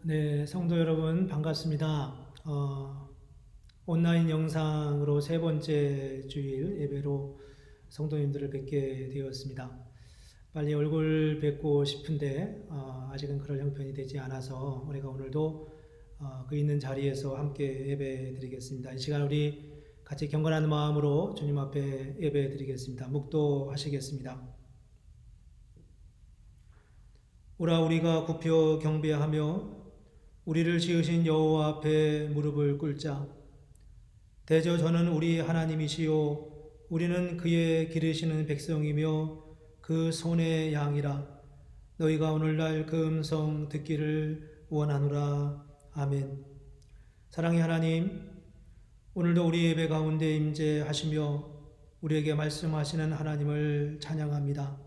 네, 성도 여러분 반갑습니다. 온라인 영상으로 세 번째 주일 예배로 성도님들을 뵙게 되었습니다. 빨리 얼굴 뵙고 싶은데 아직은 그럴 형편이 되지 않아서 우리가 오늘도 그 있는 자리에서 함께 예배 드리겠습니다. 이 시간 우리 같이 경건한 마음으로 주님 앞에 예배 드리겠습니다. 묵도하시겠습니다. 오라 우리가 굽혀 경배하며 우리를 지으신 여호와 앞에 무릎을 꿇자. 대저 저는 우리 하나님이시요 우리는 그의 기르시는 백성이며 그 손의 양이라. 너희가 오늘날 그 음성 듣기를 원하노라. 아멘. 사랑의 하나님, 오늘도 우리 예배 가운데 임재하시며 우리에게 말씀하시는 하나님을 찬양합니다.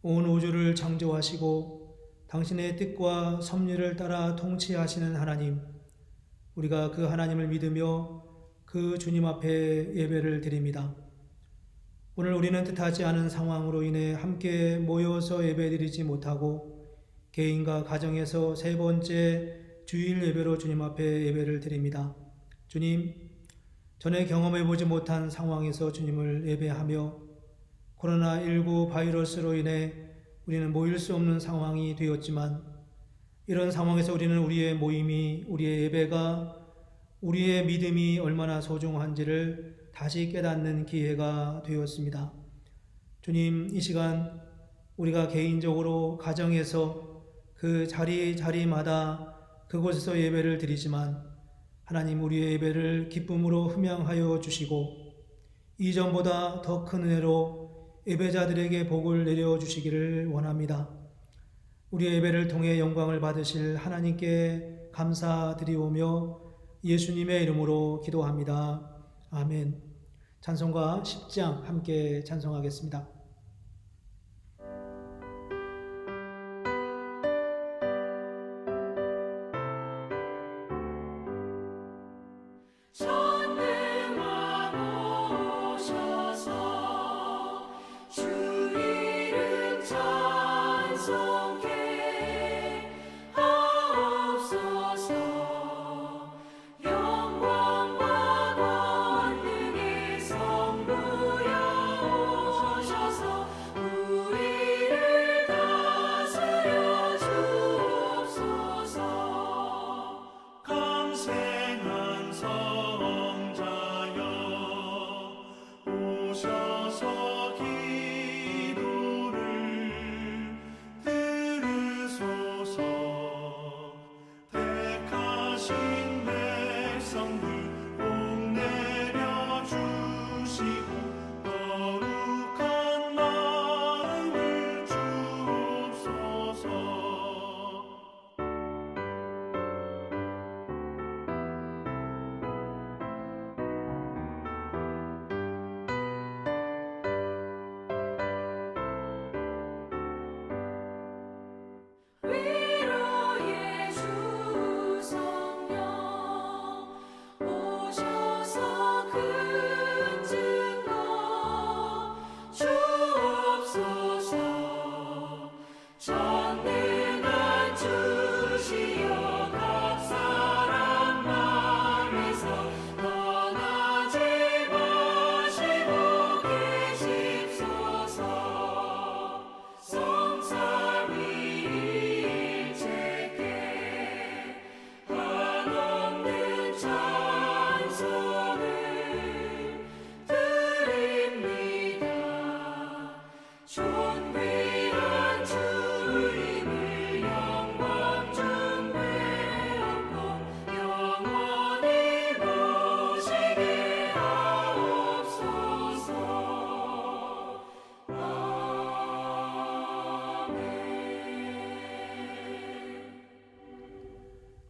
온 우주를 창조하시고 당신의 뜻과 섭리를 따라 통치하시는 하나님, 우리가 그 하나님을 믿으며 그 주님 앞에 예배를 드립니다. 오늘 우리는 뜻하지 않은 상황으로 인해 함께 모여서 예배드리지 못하고 개인과 가정에서 세 번째 주일 예배로 주님 앞에 예배를 드립니다. 주님, 전에 경험해보지 못한 상황에서 주님을 예배하며 코로나19 바이러스로 인해 우리는 모일 수 없는 상황이 되었지만 이런 상황에서 우리는 우리의 모임이, 우리의 예배가, 우리의 믿음이 얼마나 소중한지를 다시 깨닫는 기회가 되었습니다. 주님, 이 시간 우리가 개인적으로 가정에서 그 자리마다 그곳에서 예배를 드리지만 하나님, 우리의 예배를 기쁨으로 흠양하여 주시고 이전보다 더 큰 은혜로 예배자들에게 복을 내려주시기를 원합니다. 우리의 예배를 통해 영광을 받으실 하나님께 감사드리오며 예수님의 이름으로 기도합니다. 아멘. 찬송가 10장 함께 찬송하겠습니다.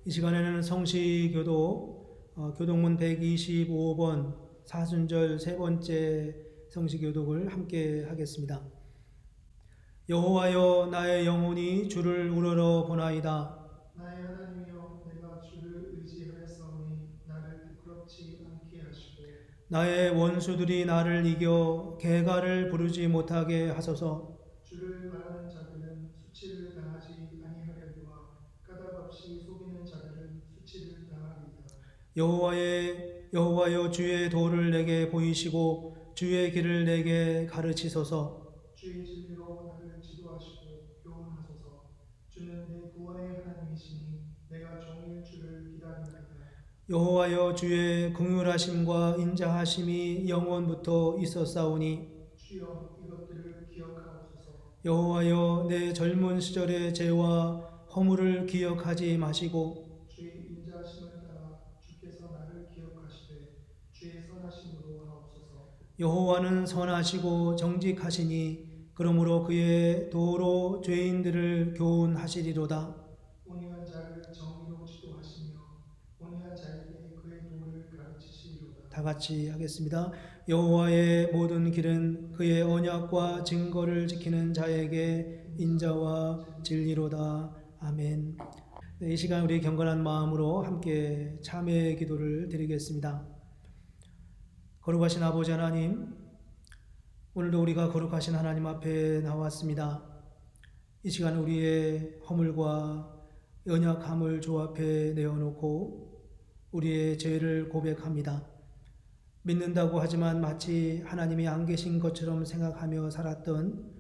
이 시간에는 성시교독 교독문 125번 사순절 세 번째 성시교독을 함께 하겠습니다. 여호와여, 나의 영혼이 주를 우러러 보나이다. 나의 하나님이여, 내가 주를 의지하였사오니 나를 부끄럽지 않게 하시고 나의 원수들이 나를 이겨 개가를 부르지 못하게 하소서. 주를 말하는 자들은 수치를 당하지 아니하려니와 까닭없이 속임 여호와여 주의 도를 내게 보이시고 주의 길을 내게 가르치소서. 주의 진리로 나를 지도하시고 교훈하소서. 주는 내 구원의 하나님이시니 내가 종일 주를 기다리나이다. 여호와여 주의 긍휼하심과 인자하심이 영원부터 있었사오니 주여 이것들을 기억하옵소서. 여호와여 내 젊은 시절의 죄와 허물을 기억하지 마시고 주의 인자하심을 따라 주께서 나를 기억하시되 주의 선하심으로 하옵소서. 여호와는 선하시고 정직하시니 그러므로 그의 도로 죄인들을 교훈하시리로다. 온유한 자를 정의로 지도하시며 온유한 자에게 그의 도를 가르치시리로다. 다 같이 하겠습니다. 여호와의 모든 길은 그의 언약과 증거를 지키는 자에게 인자와 진리로다. 아멘. 네, 이 시간 우리 경건한 마음으로 함께 참회의 기도를 드리겠습니다. 거룩하신 아버지 하나님, 오늘도 우리가 거룩하신 하나님 앞에 나왔습니다. 이 시간 우리의 허물과 연약함을 주 앞에 내어놓고 우리의 죄를 고백합니다. 믿는다고 하지만 마치 하나님이 안 계신 것처럼 생각하며 살았던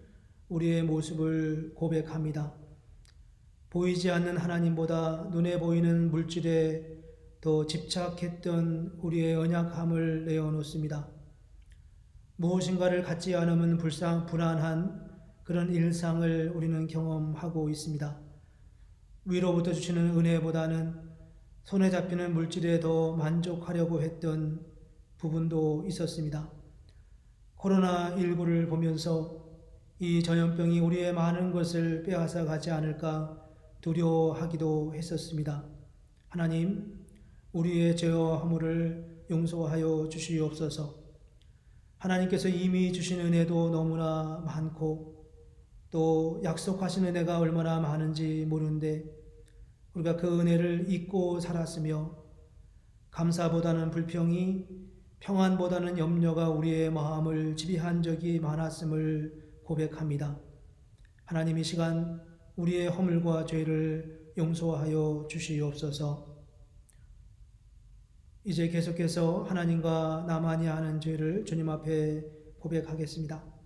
우리의 모습을 고백합니다. 보이지 않는 하나님보다 눈에 보이는 물질에 더 집착했던 우리의 연약함을 내어놓습니다. 무엇인가를 갖지 않으면 불안한 그런 일상을 우리는 경험하고 있습니다. 위로부터 주시는 은혜보다는 손에 잡히는 물질에 더 만족하려고 했던 부분도 있었습니다. 코로나19를 보면서 이 전염병이 우리의 많은 것을 빼앗아 가지 않을까 두려워하기도 했었습니다. 하나님, 우리의 죄와 허물을 용서하여 주시옵소서. 하나님께서 이미 주신 은혜도 너무나 많고 또 약속하신 은혜가 얼마나 많은지 모르는데 우리가 그 은혜를 잊고 살았으며 감사보다는 불평이, 평안보다는 염려가 우리의 마음을 지배한 적이 많았음을 고백합니다. 하나님, 이 시간 우리의 허물과 죄를 용서하여 주시옵소서. 이제 계속해서 하나님과 나만이 아는 죄를 주님 앞에 고백하겠습니다.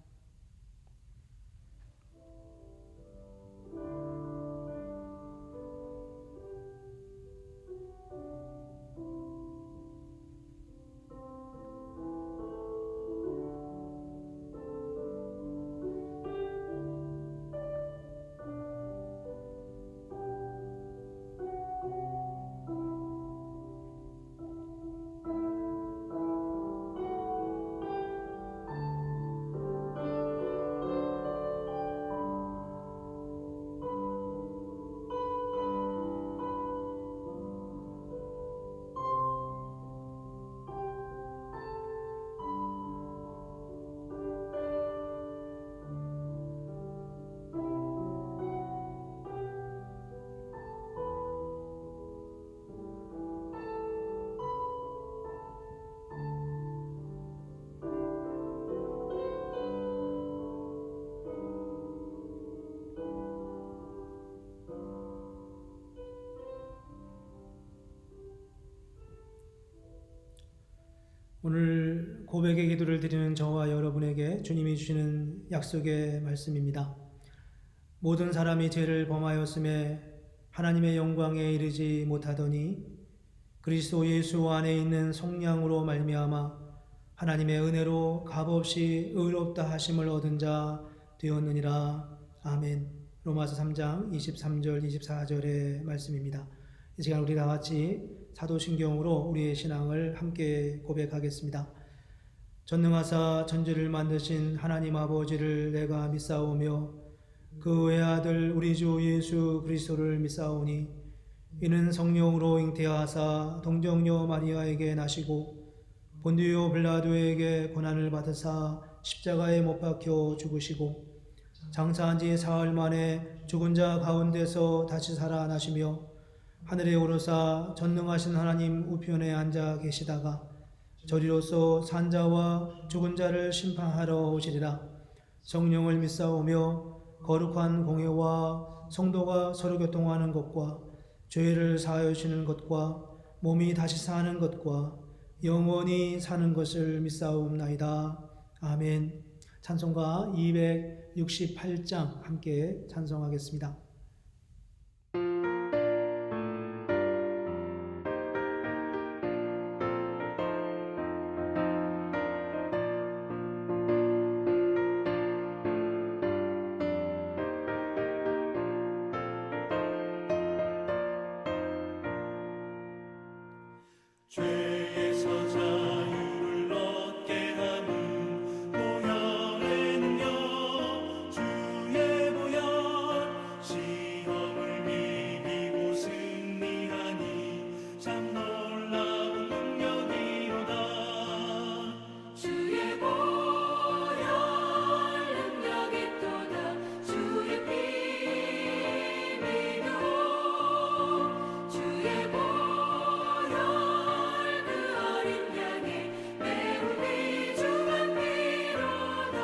오늘 고백의 기도를 드리는 저와 여러분에게 주님이 주시는 약속의 말씀입니다. 모든 사람이 죄를 범하였음에 하나님의 영광에 이르지 못하더니 그리스도 예수 안에 있는 성령으로 말미암아 하나님의 은혜로 값없이 의롭다 하심을 얻은 자 되었느니라. 아멘. 로마서 3장 23절 24절의 말씀입니다. 이 시간 우리 다 같이 사도신경으로 우리의 신앙을 함께 고백하겠습니다. 전능하사 천지를 만드신 하나님 아버지를 내가 믿사오며 그 외아들 우리 주 예수 그리스도를 믿사오니 이는 성령으로 잉태하사 동정녀 마리아에게 나시고 본디오 빌라도에게 고난을 받으사 십자가에 못 박혀 죽으시고 장사한 지 사흘 만에 죽은 자 가운데서 다시 살아나시며 하늘에 오르사 전능하신 하나님 우편에 앉아 계시다가 저리로서 산자와 죽은 자를 심판하러 오시리라. 성령을 믿사오며 거룩한 공회와 성도가 서로 교통하는 것과 죄를 사하여 주시는 것과 몸이 다시 사는 것과 영원히 사는 것을 믿사옵나이다. 아멘. 찬송가 268장 함께 찬송하겠습니다. 죄에서 자유를 얻게 하는 보혈의 능력 주의 보혈 시험을 이기고 승리하니 참 놀라운 능력이로다. 주의 보혈 능력이 또다. 주의 피 믿어 주의 보혈 그 어린 양의 매우 귀중한 피로다.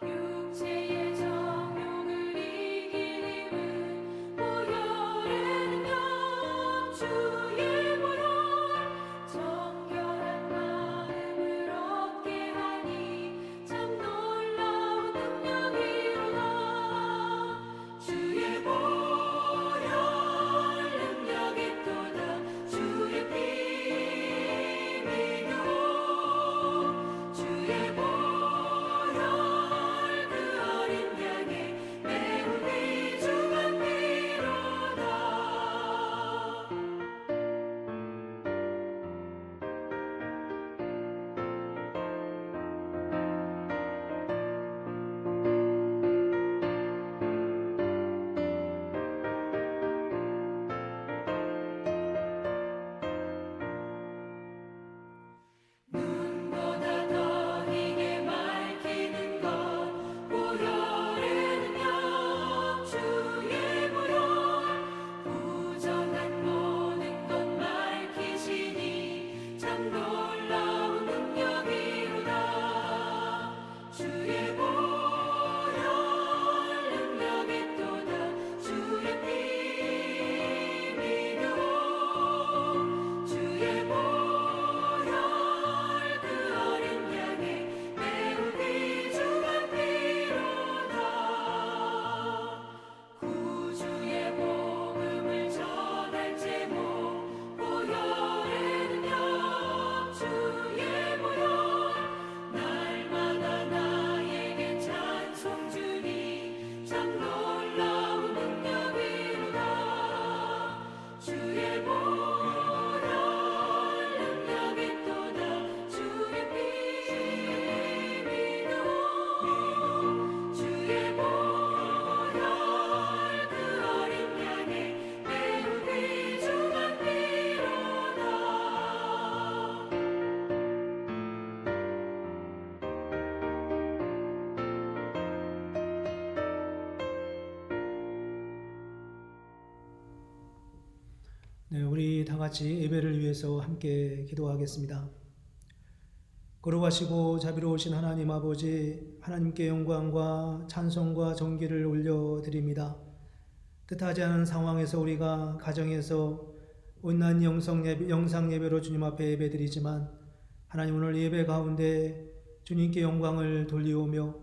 육체의 정욕을 이긴 힘은 보혈의 능력 주의 보혈 정결한 마음을 얻게 하니 참 놀라운 능력이로다. 주의 보혈 능력이 또다. 주의 피 믿어 주의 보혈 그 어린 양의 매우 귀중한 피로다. 눈보다 더 희게 밝히는 것 보혈의 능력 주의 보혈 부정한 모든 것 밝히시니 참 놀라운 능력이로다. 주의 보혈 능력이 또다. 주의 피 믿어 주의 보혈 그 어린 양의 매우 귀중한 피로다. 구주의 복음을 전할 제목 보혈의 능력 주의 보혈 날마다 나에게 찬송 주니 참 놀라운 능력이로다. 주의 보혈 능력이 또다. 주의 피 믿어 주의 보혈 그 어린 양의 매우 귀중한 피로다. 네, 우리 다 같이 예배를 위해서 함께 기도하겠습니다. 거룩하시고 자비로우신 하나님 아버지, 하나님께 영광과 찬송과 존귀를 올려드립니다. 뜻하지 않은 상황에서 우리가 가정에서 온난 영상 예배로 주님 앞에 예배드리지만 하나님 오늘 예배 가운데 주님께 영광을 돌리오며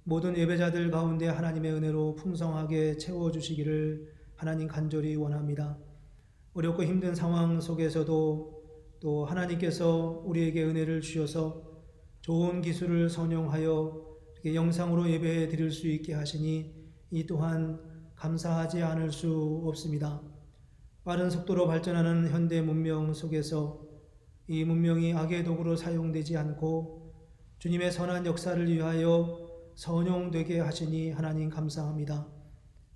모든 예배자들 가운데 하나님의 은혜로 풍성하게 채워주시기를 하나님 간절히 원합니다. 어렵고 힘든 상황 속에서도 또 하나님께서 우리에게 은혜를 주셔서 좋은 기술을 선용하여 이렇게 영상으로 예배 드릴 수 있게 하시니 이 또한 감사하지 않을 수 없습니다. 빠른 속도로 발전하는 현대 문명 속에서 이 문명이 악의 도구로 사용되지 않고 주님의 선한 역사를 위하여 선용되게 하시니 하나님 감사합니다.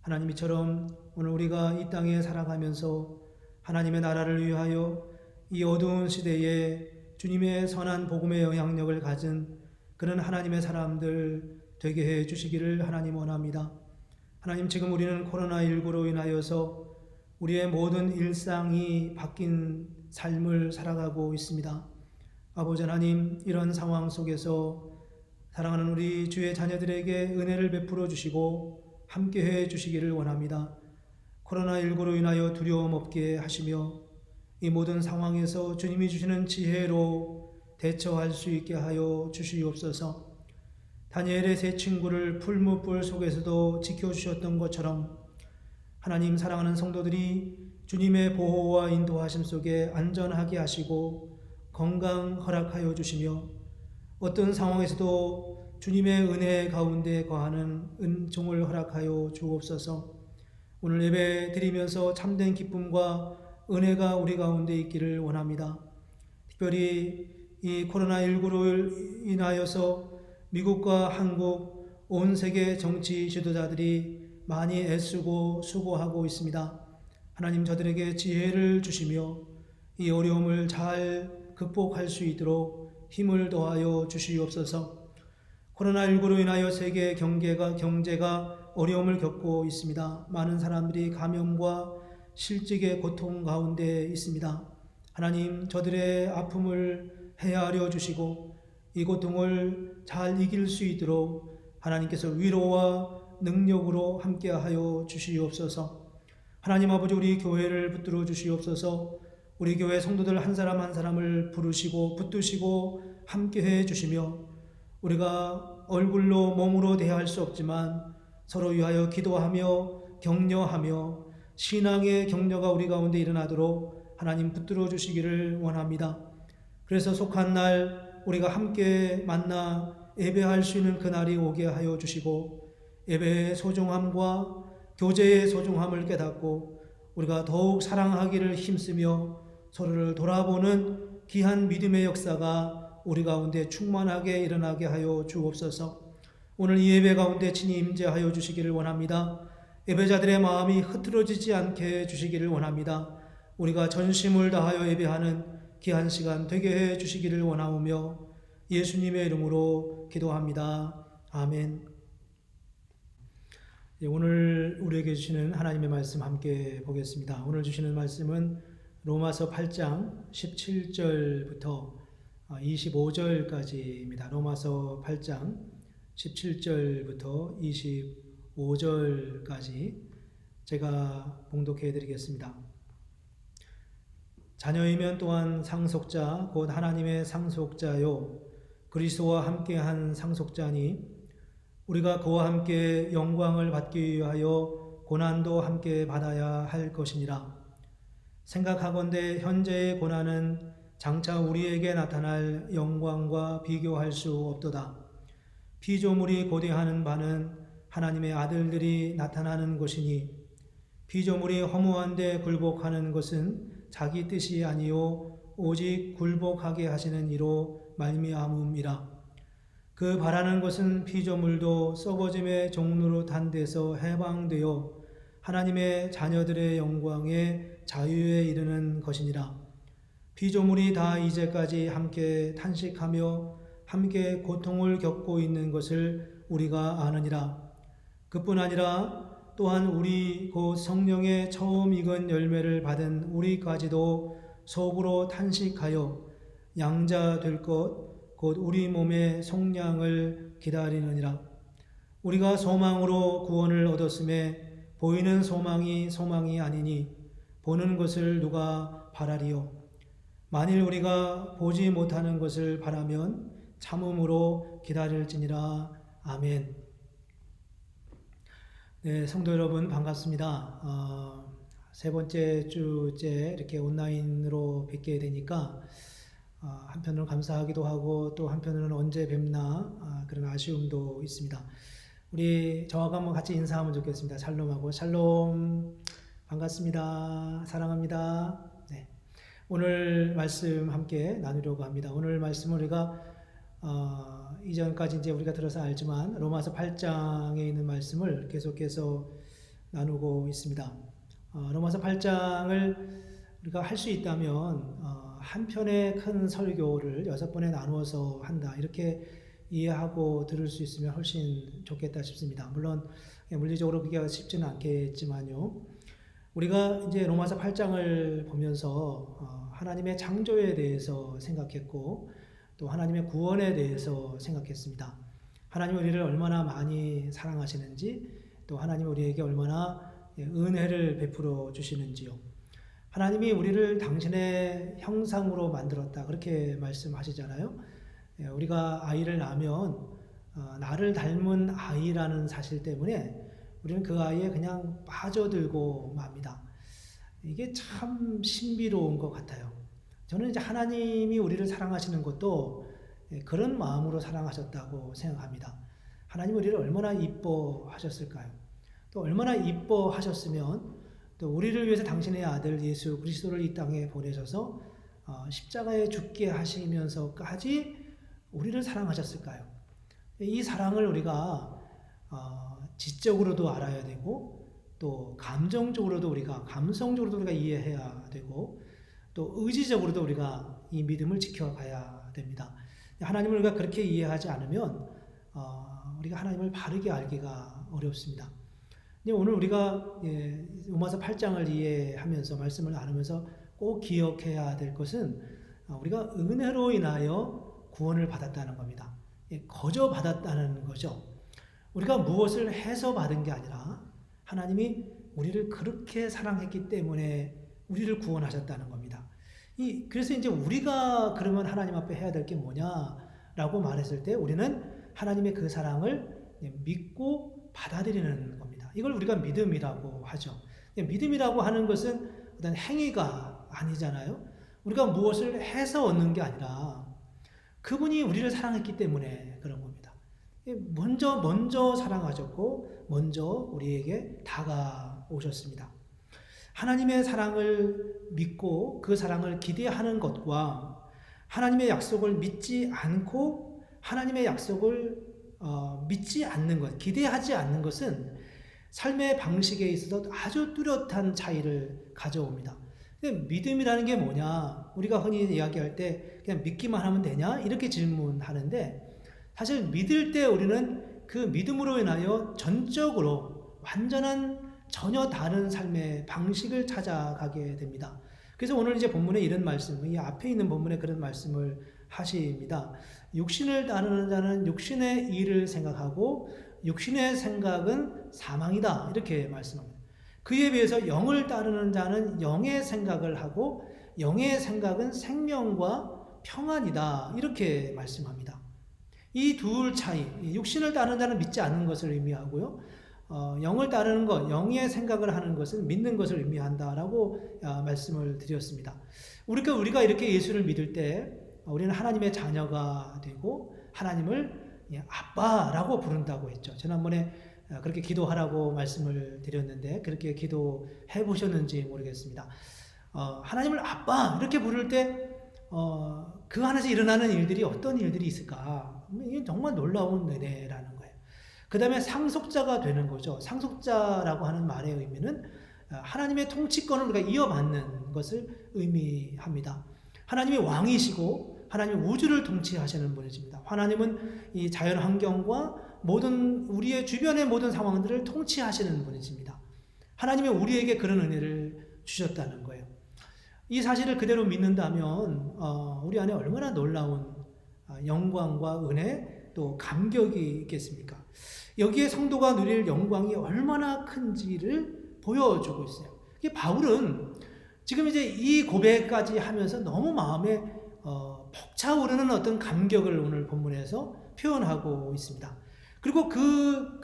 하나님 이처럼 오늘 우리가 이 땅에 살아가면서 하나님의 나라를 위하여 이 어두운 시대에 주님의 선한 복음의 영향력을 가진 그런 하나님의 사람들 되게 해 주시기를 하나님 원합니다. 하나님 지금 우리는 코로나19로 인하여서 우리의 모든 일상이 바뀐 삶을 살아가고 있습니다. 아버지 하나님 이런 상황 속에서 사랑하는 우리 주의 자녀들에게 은혜를 베풀어 주시고 함께해 주시기를 원합니다. 코로나19로 인하여 두려움 없게 하시며 이 모든 상황에서 주님이 주시는 지혜로 대처할 수 있게 하여 주시옵소서. 다니엘의 세 친구를 풀무불 속에서도 지켜주셨던 것처럼 하나님 사랑하는 성도들이 주님의 보호와 인도하심 속에 안전하게 하시고 건강 허락하여 주시며 어떤 상황에서도 주님의 은혜 가운데 거하는 은총을 허락하여 주옵소서. 오늘 예배 드리면서 참된 기쁨과 은혜가 우리 가운데 있기를 원합니다. 특별히 이 코로나19로 인하여서 미국과 한국, 온 세계 정치 지도자들이 많이 애쓰고 수고하고 있습니다. 하나님 저들에게 지혜를 주시며 이 어려움을 잘 극복할 수 있도록 힘을 더하여 주시옵소서. 코로나19로 인하여 세계 경제가 어려움을 겪고 있습니다. 많은 사람들이 감염과 실직의 고통 가운데 있습니다. 하나님 저들의 아픔을 헤아려 주시고 이 고통을 잘 이길 수 있도록 하나님께서 위로와 능력으로 함께하여 주시옵소서. 하나님 아버지 우리 교회를 붙들어 주시옵소서. 우리 교회 성도들 한 사람 한 사람을 부르시고 붙드시고 함께해 주시며 우리가 얼굴로 몸으로 대할 수 없지만 서로 위하여 기도하며 격려하며 신앙의 격려가 우리 가운데 일어나도록 하나님 붙들어 주시기를 원합니다. 그래서 속한 날 우리가 함께 만나 예배할 수 있는 그날이 오게 하여 주시고 예배의 소중함과 교제의 소중함을 깨닫고 우리가 더욱 사랑하기를 힘쓰며 서로를 돌아보는 귀한 믿음의 역사가 우리 가운데 충만하게 일어나게 하여 주옵소서. 오늘 이 예배 가운데 친히 임재하여 주시기를 원합니다. 예배자들의 마음이 흐트러지지 않게 해 주시기를 원합니다. 우리가 전심을 다하여 예배하는 귀한 시간 되게 해 주시기를 원하오며 예수님의 이름으로 기도합니다. 아멘. 오늘 우리에게 주시는 하나님의 말씀 함께 보겠습니다. 오늘 주시는 말씀은 로마서 8장 17절부터 25절까지입니다. 로마서 8장 17절부터 25절까지 제가 봉독해 드리겠습니다. 자녀이면 또한 상속자 곧 하나님의 상속자요 그리스도와 함께한 상속자니 우리가 그와 함께 영광을 받기 위하여 고난도 함께 받아야 할 것이니라. 생각하건대 현재의 고난은 장차 우리에게 나타날 영광과 비교할 수 없도다. 피조물이 고대하는 바는 하나님의 아들들이 나타나는 것이니 피조물이 허무한데 굴복하는 것은 자기 뜻이 아니요 오직 굴복하게 하시는 이로 말미암음이라. 그 바라는 것은 피조물도 썩어짐의 종로로 탄 데서 해방되어 하나님의 자녀들의 영광에 자유에 이르는 것이니라. 피조물이 다 이제까지 함께 탄식하며 함께 고통을 겪고 있는 것을 우리가 아느니라. 그뿐 아니라 또한 우리 곧 성령의 처음 익은 열매를 받은 우리까지도 속으로 탄식하여 양자 될 것 곧 우리 몸의 속량을 기다리느니라. 우리가 소망으로 구원을 얻었음에 보이는 소망이 아니니 보는 것을 누가 바라리요. 만일 우리가 보지 못하는 것을 바라면 참음으로 기다릴지니라. 아멘. 네, 성도 여러분 반갑습니다. 세 번째 주째 이렇게 온라인으로 뵙게 되니까 한편으로는 감사하기도 하고 또 한편으로는 언제 뵙나 그런 아쉬움도 있습니다. 우리 저하고 한번 같이 인사하면 좋겠습니다. 샬롬하고 샬롬 반갑습니다. 사랑합니다. 네, 오늘 말씀 함께 나누려고 합니다. 오늘 말씀은 우리가 이전까지 이제 우리가 들어서 알지만 로마서 8장에 있는 말씀을 계속해서 나누고 있습니다. 로마서 8장을 우리가 할 수 있다면 한 편의 큰 설교를 6번에 나누어서 한다 이렇게 이해하고 들을 수 있으면 훨씬 좋겠다 싶습니다. 물론 물리적으로 그게 쉽지는 않겠지만요. 우리가 이제 로마서 8장을 보면서 하나님의 창조에 대해서 생각했고 또 하나님의 구원에 대해서 생각했습니다. 하나님 우리를 얼마나 많이 사랑하시는지 또 하나님 우리에게 얼마나 은혜를 베풀어 주시는지요. 하나님이 우리를 당신의 형상으로 만들었다 그렇게 말씀하시잖아요. 우리가 아이를 낳으면 나를 닮은 아이라는 사실 때문에 우리는 그 아이에 그냥 빠져들고 맙니다. 이게 참 신비로운 것 같아요. 저는 이제 하나님이 우리를 사랑하시는 것도 그런 마음으로 사랑하셨다고 생각합니다. 하나님 우리를 얼마나 이뻐하셨을까요? 또 얼마나 이뻐하셨으면 또 우리를 위해서 당신의 아들 예수 그리스도를 이 땅에 보내셔서 십자가에 죽게 하시면서까지 우리를 사랑하셨을까요? 이 사랑을 우리가 지적으로도 알아야 되고 또 감성적으로도 우리가 이해해야 되고 또 의지적으로도 우리가 이 믿음을 지켜가야 됩니다. 하나님을 우리가 그렇게 이해하지 않으면 우리가 하나님을 바르게 알기가 어렵습니다. 오늘 우리가 로마서 8장을 이해하면서 말씀을 나누면서 꼭 기억해야 될 것은 우리가 은혜로 인하여 구원을 받았다는 겁니다. 거저 받았다는 거죠. 우리가 무엇을 해서 받은 게 아니라 하나님이 우리를 그렇게 사랑했기 때문에 우리를 구원하셨다는 겁니다. 그래서 이제 우리가 그러면 하나님 앞에 해야 될 게 뭐냐라고 말했을 때 우리는 하나님의 그 사랑을 믿고 받아들이는 겁니다. 이걸 우리가 믿음이라고 하죠. 믿음이라고 하는 것은 어떤 행위가 아니잖아요. 우리가 무엇을 해서 얻는 게 아니라 그분이 우리를 사랑했기 때문에 그런 겁니다. 먼저 사랑하셨고 먼저 우리에게 다가오셨습니다. 하나님의 사랑을 믿고 그 사랑을 기대하는 것과 하나님의 약속을 믿지 않고 하나님의 약속을 믿지 않는 것, 기대하지 않는 것은 삶의 방식에 있어서 아주 뚜렷한 차이를 가져옵니다. 믿음이라는 게 뭐냐? 우리가 흔히 이야기할 때 그냥 믿기만 하면 되냐? 이렇게 질문하는데 사실 믿을 때 우리는 그 믿음으로 인하여 전적으로 완전한 전혀 다른 삶의 방식을 찾아가게 됩니다. 그래서 오늘 이제 본문에 이런 말씀, 이 앞에 있는 본문에 그런 말씀을 하십니다. 육신을 따르는 자는 육신의 일을 생각하고 육신의 생각은 사망이다. 이렇게 말씀합니다. 그에 비해서 영을 따르는 자는 영의 생각을 하고 영의 생각은 생명과 평안이다. 이렇게 말씀합니다. 이 둘 차이, 육신을 따르는 자는 믿지 않는 것을 의미하고요. 영을 따르는 것, 영의 생각을 하는 것은 믿는 것을 의미한다라고 말씀을 드렸습니다. 우리가 이렇게 예수를 믿을 때 우리는 하나님의 자녀가 되고 하나님을 아빠라고 부른다고 했죠. 지난번에 그렇게 기도하라고 말씀을 드렸는데 그렇게 기도해 보셨는지 모르겠습니다. 하나님을 아빠 이렇게 부를 때 그 안에서 일어나는 일들이 어떤 일들이 있을까? 이게 정말 놀라운 은혜라는 거예요. 그 다음에 상속자가 되는 거죠. 상속자라고 하는 말의 의미는 하나님의 통치권을 우리가 이어받는 것을 의미합니다. 하나님이 왕이시고 하나님이 우주를 통치하시는 분이십니다. 하나님은 이 자연 환경과 모든 우리의 주변의 모든 상황들을 통치하시는 분이십니다. 하나님이 우리에게 그런 은혜를 주셨다는 거예요. 이 사실을 그대로 믿는다면 우리 안에 얼마나 놀라운 영광과 은혜 또 감격이 있겠습니까? 여기에 성도가 누릴 영광이 얼마나 큰지를 보여주고 있어요. 바울은 지금 이제 이 고백까지 하면서 너무 마음에 벅차오르는 어떤 감격을 오늘 본문에서 표현하고 있습니다. 그리고 그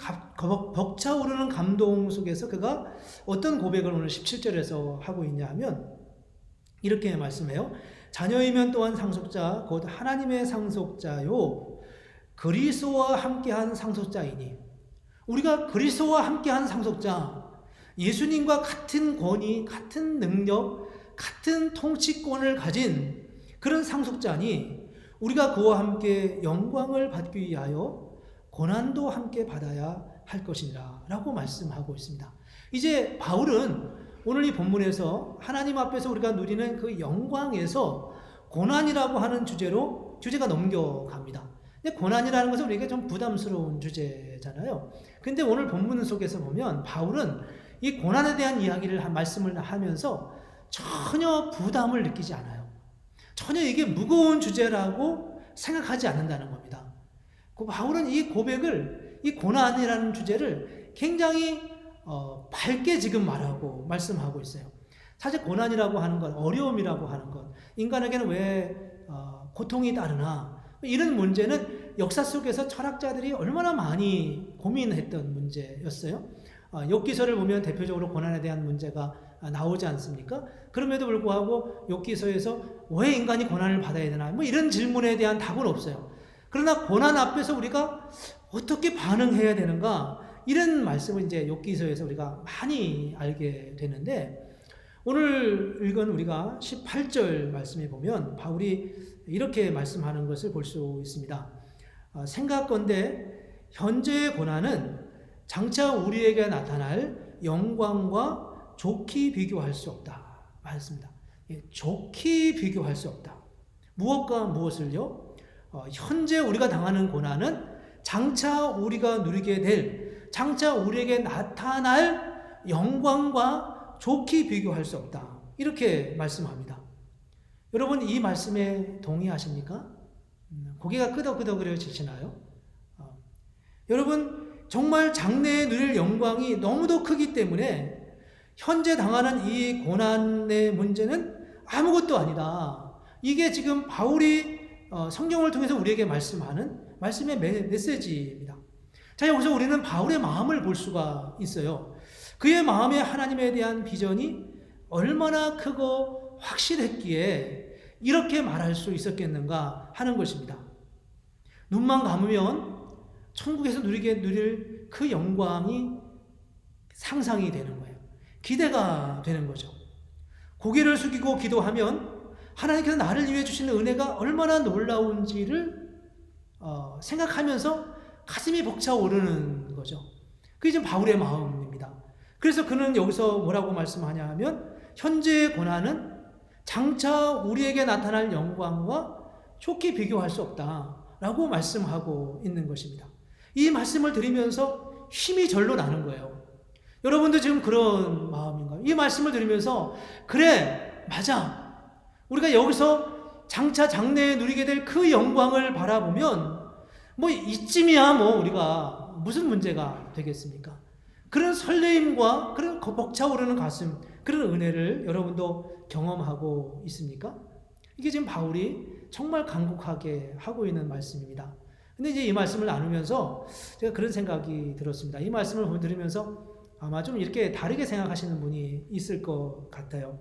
벅차오르는 감동 속에서 그가 어떤 고백을 오늘 17절에서 하고 있냐 하면 이렇게 말씀해요. 자녀이면 또한 상속자 곧 하나님의 상속자요 그리스도와 함께한 상속자이니 우리가 그리스도와 함께한 상속자 예수님과 같은 권위, 같은 능력, 같은 통치권을 가진 그런 상속자니 우리가 그와 함께 영광을 받기 위하여 고난도 함께 받아야 할 것이니라 라고 말씀하고 있습니다. 이제 바울은 오늘 이 본문에서 하나님 앞에서 우리가 누리는 그 영광에서 고난이라고 하는 주제가 넘겨갑니다. 근데 고난이라는 것은 우리에게 좀 부담스러운 주제잖아요. 근데 오늘 본문 속에서 보면 바울은 이 고난에 대한 말씀을 하면서 전혀 부담을 느끼지 않아요. 전혀 이게 무거운 주제라고 생각하지 않는다는 겁니다. 바울은 이 고난이라는 주제를 굉장히 밝게 지금 말씀하고 있어요. 사실 고난이라고 하는 것, 어려움이라고 하는 것, 인간에게는 왜 고통이 따르나, 이런 문제는 역사 속에서 철학자들이 얼마나 많이 고민했던 문제였어요. 욥기서를 보면 대표적으로 고난에 대한 문제가 나오지 않습니까? 그럼에도 불구하고 욥기서에서 왜 인간이 고난을 받아야 되나, 뭐 이런 질문에 대한 답은 없어요. 그러나 고난 앞에서 우리가 어떻게 반응해야 되는가, 이런 말씀을 이제 욥기서에서 우리가 많이 알게 되는데, 오늘 읽은 우리가 18절 말씀에 보면 바울이 이렇게 말씀하는 것을 볼 수 있습니다. 생각건대 현재의 고난은 장차 우리에게 나타날 영광과 좋게 비교할 수 없다 말했습니다. 좋게 비교할 수 없다. 무엇과 무엇을요? 현재 우리가 당하는 고난은 장차 우리가 누리게 될, 장차 우리에게 나타날 영광과 좋게 비교할 수 없다. 이렇게 말씀합니다. 여러분, 이 말씀에 동의하십니까? 고개가 끄덕끄덕거려지시나요? 여러분, 정말 장래에 누릴 영광이 너무도 크기 때문에 현재 당하는 이 고난의 문제는 아무것도 아니다. 이게 지금 바울이 성경을 통해서 우리에게 말씀하는 말씀의 메시지입니다. 자, 여기서 우리는 바울의 마음을 볼 수가 있어요. 그의 마음에 하나님에 대한 비전이 얼마나 크고 확실했기에 이렇게 말할 수 있었겠는가 하는 것입니다. 눈만 감으면 천국에서 누릴 그 영광이 상상이 되는 거예요. 기대가 되는 거죠. 고개를 숙이고 기도하면 하나님께서 나를 위해 주시는 은혜가 얼마나 놀라운지를 생각하면서 가슴이 벅차오르는 거죠. 그게 지금 바울의 마음입니다. 그래서 그는 여기서 뭐라고 말씀하냐 하면 현재의 고난은 장차 우리에게 나타날 영광과 좋게 비교할 수 없다라고 말씀하고 있는 것입니다. 이 말씀을 들으면서 힘이 절로 나는 거예요. 여러분도 지금 그런 마음인가요? 이 말씀을 들으면서 그래, 맞아. 우리가 여기서 장차 장래에 누리게 될 그 영광을 바라보면 뭐 이쯤이야 뭐 우리가 무슨 문제가 되겠습니까? 그런 설레임과 그런 벅차오르는 가슴, 그런 은혜를 여러분도 경험하고 있습니까? 이게 지금 바울이 정말 간곡하게 하고 있는 말씀입니다. 근데 이제 이 말씀을 나누면서 제가 그런 생각이 들었습니다. 이 말씀을 들으면서 아마 좀 이렇게 다르게 생각하시는 분이 있을 것 같아요.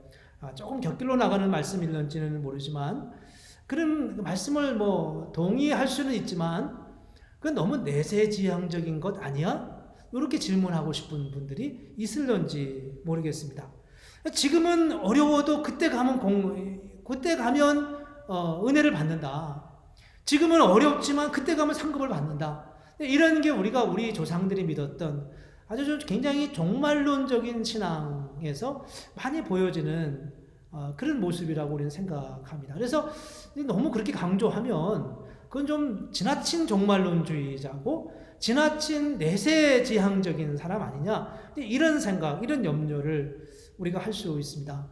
조금 곁길로 나가는 말씀일런지는 모르지만 그런 말씀을 뭐 동의할 수는 있지만 그건 너무 내세지향적인 것 아니야? 이렇게 질문하고 싶은 분들이 있을런지 모르겠습니다. 지금은 어려워도 그때 가면 은혜를 받는다. 지금은 어렵지만 그때 가면 상급을 받는다. 이런 게 우리 조상들이 믿었던 아주 좀 굉장히 종말론적인 신앙에서 많이 보여지는 그런 모습이라고 우리는 생각합니다. 그래서 너무 그렇게 강조하면 그건 좀 지나친 종말론주의자고 지나친 내세지향적인 사람 아니냐, 이런 생각, 이런 염려를 우리가 할 수 있습니다.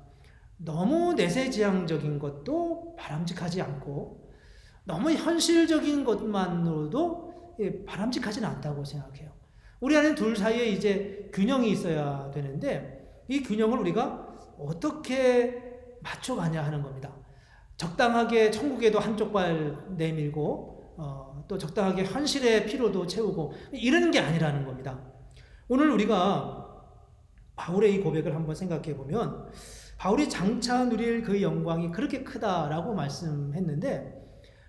너무 내세지향적인 것도 바람직하지 않고 너무 현실적인 것만으로도 바람직하지는 않다고 생각해요. 우리 안에 둘 사이에 이제 균형이 있어야 되는데 이 균형을 우리가 어떻게 맞춰가냐 하는 겁니다. 적당하게 천국에도 한쪽 발 내밀고 또 적당하게 현실의 피로도 채우고 이러는 게 아니라는 겁니다. 오늘 우리가 바울의 이 고백을 한번 생각해 보면 바울이 장차 누릴 그 영광이 그렇게 크다라고 말씀했는데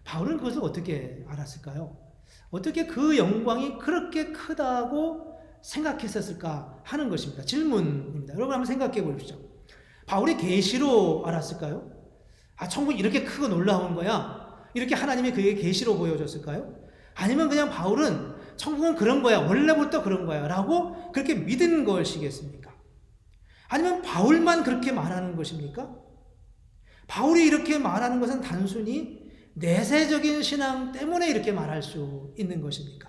바울은 그것을 어떻게 알았을까요? 어떻게 그 영광이 그렇게 크다고 생각했었을까 하는 것입니다. 질문입니다. 여러분 한번 생각해 보십시오. 바울이 계시로 알았을까요? 천국이 이렇게 크고 놀라운 거야. 이렇게 하나님이 그에게 계시로 보여줬을까요? 아니면 그냥 바울은 천국은 그런 거야. 원래부터 그런 거야. 라고 그렇게 믿은 것이겠습니까? 아니면 바울만 그렇게 말하는 것입니까? 바울이 이렇게 말하는 것은 단순히 내세적인 신앙 때문에 이렇게 말할 수 있는 것입니까?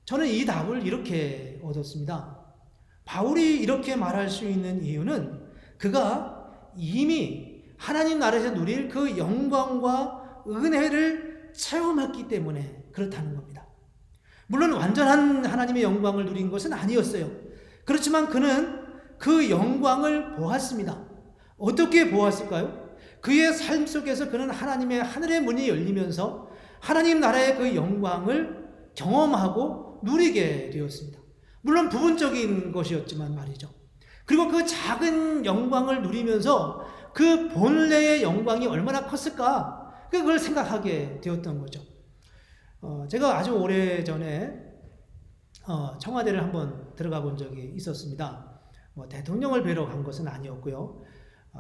저는 이 답을 이렇게 얻었습니다. 바울이 이렇게 말할 수 있는 이유는 그가 이미 하나님 나라에서 누릴 그 영광과 은혜를 체험했기 때문에 그렇다는 겁니다. 물론 완전한 하나님의 영광을 누린 것은 아니었어요. 그렇지만 그는 그 영광을 보았습니다. 어떻게 보았을까요? 그의 삶 속에서 그는 하나님의 하늘의 문이 열리면서 하나님 나라의 그 영광을 경험하고 누리게 되었습니다. 물론 부분적인 것이었지만 말이죠. 그리고 그 작은 영광을 누리면서 그 본래의 영광이 얼마나 컸을까? 그걸 생각하게 되었던 거죠. 제가 아주 오래전에 청와대를 한번 들어가 본 적이 있었습니다. 대통령을 뵈러 간 것은 아니었고요.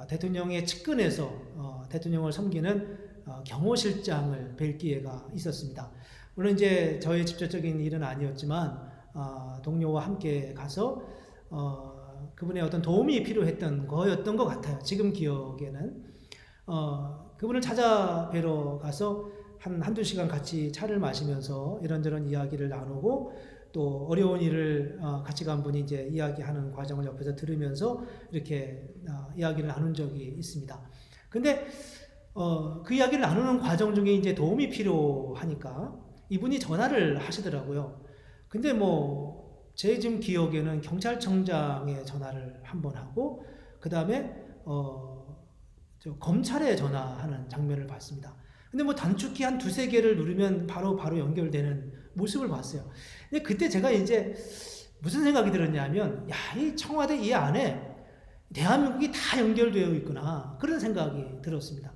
대통령의 측근에서 대통령을 섬기는 경호실장을 뵐 기회가 있었습니다. 물론 이제 저의 직접적인 일은 아니었지만 동료와 함께 가서 그분의 어떤 도움이 필요했던 거였던 것 같아요. 지금 기억에는 그분을 찾아뵈러 가서 한두 시간 같이 차를 마시면서 이런저런 이야기를 나누고 또 어려운 일을 같이 간 분이 이제 이야기하는 과정을 옆에서 들으면서 이렇게 이야기를 나눈 적이 있습니다. 근데 그 이야기를 나누는 과정 중에 이제 도움이 필요하니까 이분이 전화를 하시더라고요. 근데 제 지금 기억에는 경찰청장에 전화를 한 번 하고 그 다음에 검찰에 전화하는 장면을 봤습니다. 근데 단축키 한 두세 개를 누르면 바로 연결되는 모습을 봤어요. 근데 그때 제가 이제 무슨 생각이 들었냐면, 이 청와대 이 안에 대한민국이 다 연결되어 있구나. 그런 생각이 들었습니다.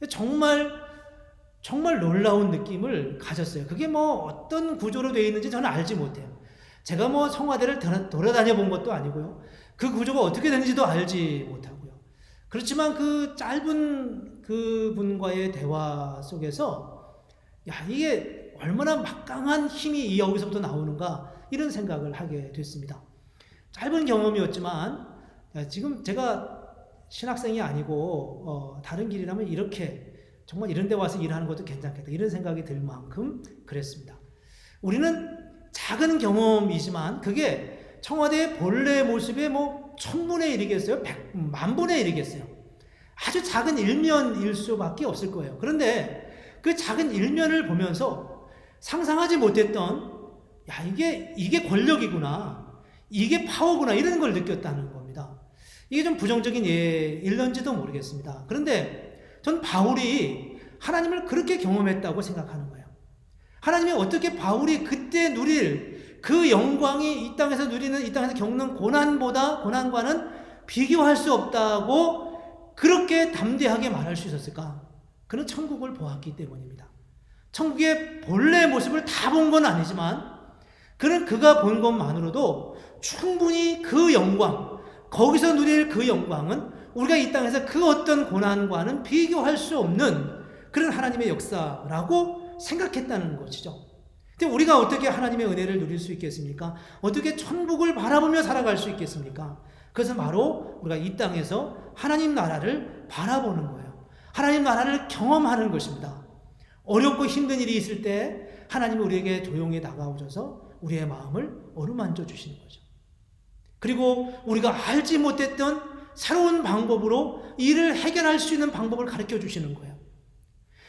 정말 놀라운 느낌을 가졌어요. 그게 어떤 구조로 되어 있는지 저는 알지 못해요. 제가 청와대를 돌아다녀 본 것도 아니고요. 그 구조가 어떻게 되는지도 알지 못하고요. 그렇지만 그 짧은 그분과의 대화 속에서 이게 얼마나 막강한 힘이 여기서부터 나오는가 이런 생각을 하게 됐습니다. 짧은 경험이었지만 지금 제가 신학생이 아니고 다른 길이라면 이렇게 정말 이런 데 와서 일하는 것도 괜찮겠다 이런 생각이 들 만큼 그랬습니다. 우리는 작은 경험이지만 그게 청와대의 본래 모습의 1000분의 1이겠어요? 100만분의 1이겠어요? 아주 작은 일면일 수밖에 없을 거예요. 그런데 그 작은 일면을 보면서 상상하지 못했던 이게 권력이구나, 이게 파워구나 이런 걸 느꼈다는 겁니다. 이게 좀 부정적인 예일런지도 모르겠습니다. 그런데 전 바울이 하나님을 그렇게 경험했다고 생각하는 거예요. 하나님이 어떻게 바울이 그때 누릴 그 영광이 이 땅에서 누리는, 이 땅에서 겪는 고난과는 비교할 수 없다고 그렇게 담대하게 말할 수 있었을까? 그는 천국을 보았기 때문입니다. 천국의 본래 모습을 다 본 건 아니지만 그는 그가 본 것만으로도 충분히 그 영광, 거기서 누릴 그 영광은 우리가 이 땅에서 그 어떤 고난과는 비교할 수 없는 그런 하나님의 역사라고 생각했다는 것이죠. 근데 우리가 어떻게 하나님의 은혜를 누릴 수 있겠습니까? 어떻게 천국을 바라보며 살아갈 수 있겠습니까? 그것은 바로 우리가 이 땅에서 하나님 나라를 바라보는 거예요. 하나님 나라를 경험하는 것입니다. 어렵고 힘든 일이 있을 때 하나님이 우리에게 조용히 다가오셔서 우리의 마음을 어루만져 주시는 거죠. 그리고 우리가 알지 못했던 새로운 방법으로 일을 해결할 수 있는 방법을 가르쳐 주시는 거예요.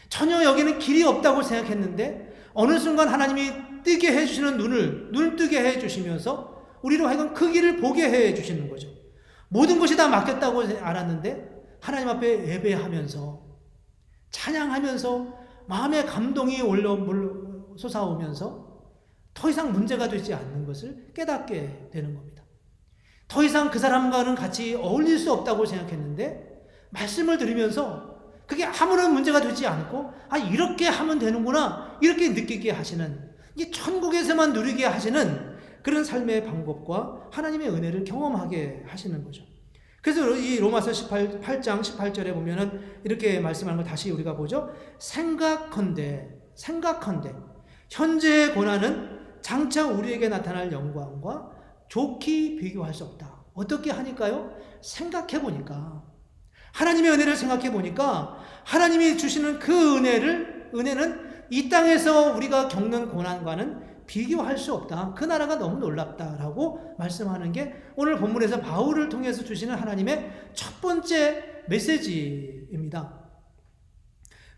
전혀 여기는 길이 없다고 생각했는데 어느 순간 하나님이 뜨게 해주시는 눈을 뜨게 해주시면서 우리로 하여금 그 길을 보게 해주시는 거죠. 모든 것이 다 맡겼다고 알았는데 하나님 앞에 예배하면서 찬양하면서 마음의 감동이 솟아오면서 더 이상 문제가 되지 않는 것을 깨닫게 되는 겁니다. 더 이상 그 사람과는 같이 어울릴 수 없다고 생각했는데 말씀을 들으면서 그게 아무런 문제가 되지 않고 이렇게 하면 되는구나 이렇게 느끼게 하시는, 이 천국에서만 누리게 하시는 그런 삶의 방법과 하나님의 은혜를 경험하게 하시는 거죠. 그래서 이 로마서 8장 18절에 보면은 이렇게 말씀하는 걸 다시 우리가 보죠. 생각컨대 현재의 고난은 장차 우리에게 나타날 영광과 좋게 비교할 수 없다. 어떻게 하니까요? 생각해 보니까, 하나님의 은혜를 생각해 보니까 하나님이 주시는 그 은혜는 이 땅에서 우리가 겪는 고난과는 비교할 수 없다. 그 나라가 너무 놀랍다라고 말씀하는 게 오늘 본문에서 바울을 통해서 주시는 하나님의 첫 번째 메시지입니다.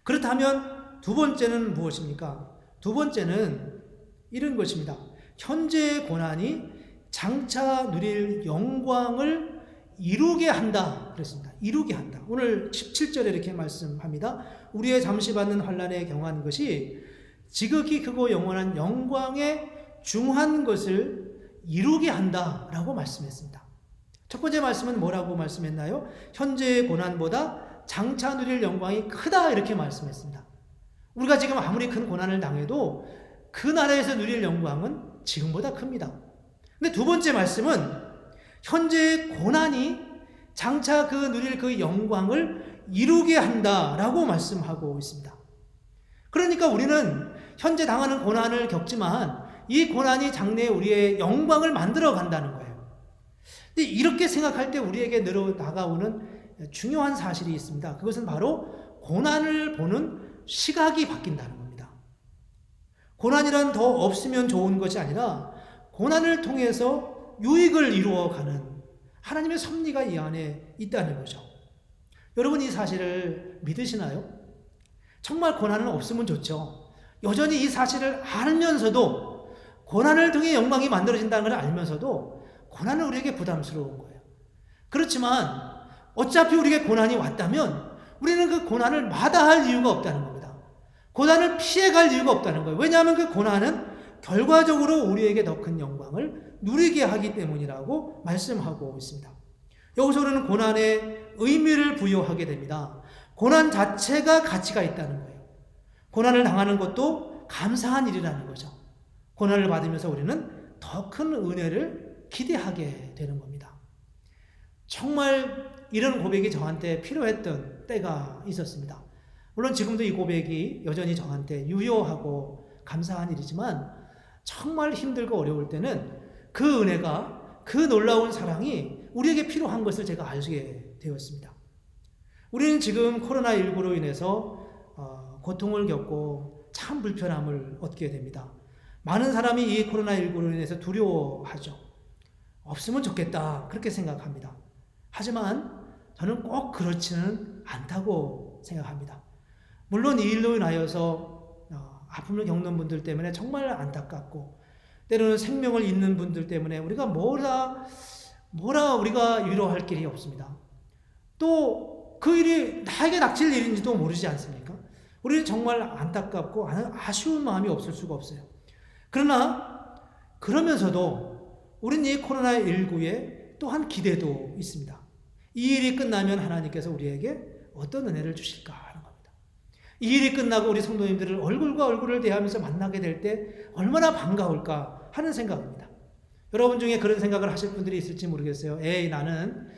그렇다면 두 번째는 무엇입니까? 두 번째는 이런 것입니다. 현재의 고난이 장차 누릴 영광을 이루게 한다 그랬습니다. 이루게 한다. 오늘 17절에 이렇게 말씀합니다. 우리의 잠시 받는 환난에 경한 것이 지극히 크고 영원한 영광에 중한 것을 이루게 한다라고 말씀했습니다. 첫 번째 말씀은 뭐라고 말씀했나요? 현재의 고난보다 장차 누릴 영광이 크다 이렇게 말씀했습니다. 우리가 지금 아무리 큰 고난을 당해도 그 나라에서 누릴 영광은 지금보다 큽니다. 근데 두 번째 말씀은 현재의 고난이 장차 그 누릴 그 영광을 이루게 한다라고 말씀하고 있습니다. 그러니까 우리는 현재 당하는 고난을 겪지만 이 고난이 장래에 우리의 영광을 만들어 간다는 거예요. 근데 이렇게 생각할 때 우리에게 늘 다가오는 중요한 사실이 있습니다. 그것은 바로 고난을 보는 시각이 바뀐다는 겁니다. 고난이란 더 없으면 좋은 것이 아니라 고난을 통해서 유익을 이루어가는 하나님의 섭리가 이 안에 있다는 거죠. 여러분 이 사실을 믿으시나요? 정말 고난은 없으면 좋죠. 여전히 이 사실을 알면서도 고난을 통해 영광이 만들어진다는 걸 알면서도 고난은 우리에게 부담스러운 거예요. 그렇지만 어차피 우리에게 고난이 왔다면 우리는 그 고난을 마다할 이유가 없다는 겁니다. 고난을 피해갈 이유가 없다는 거예요. 왜냐하면 그 고난은 결과적으로 우리에게 더 큰 영광을 누리게 하기 때문이라고 말씀하고 있습니다. 여기서 우리는 고난에 의미를 부여하게 됩니다. 고난 자체가 가치가 있다는 거예요. 고난을 당하는 것도 감사한 일이라는 거죠. 고난을 받으면서 우리는 더 큰 은혜를 기대하게 되는 겁니다. 정말 이런 고백이 저한테 필요했던 때가 있었습니다. 물론 지금도 이 고백이 여전히 저한테 유효하고 감사한 일이지만 정말 힘들고 어려울 때는 그 은혜가, 그 놀라운 사랑이 우리에게 필요한 것을 제가 알게 되었습니다. 우리는 지금 코로나19로 인해서 고통을 겪고 참 불편함을 얻게 됩니다. 많은 사람이 이 코로나19로 인해서 두려워하죠. 없으면 좋겠다 그렇게 생각합니다. 하지만 저는 꼭 그렇지는 않다고 생각합니다. 물론 이 일로 인하여서 아픔을 겪는 분들 때문에 정말 안타깝고 때로는 생명을 잃는 분들 때문에 우리가 뭐라 우리가 위로할 길이 없습니다. 또 그 일이 나에게 닥칠 일인지도 모르지 않습니까? 우리는 정말 안타깝고 아쉬운 마음이 없을 수가 없어요. 그러나 그러면서도 우리는 이 코로나19에 또한 기대도 있습니다. 이 일이 끝나면 하나님께서 우리에게 어떤 은혜를 주실까 하는 겁니다. 이 일이 끝나고 우리 성도님들을 얼굴과 얼굴을 대하면서 만나게 될 때 얼마나 반가울까 하는 생각입니다. 여러분 중에 그런 생각을 하실 분들이 있을지 모르겠어요. 에이 나는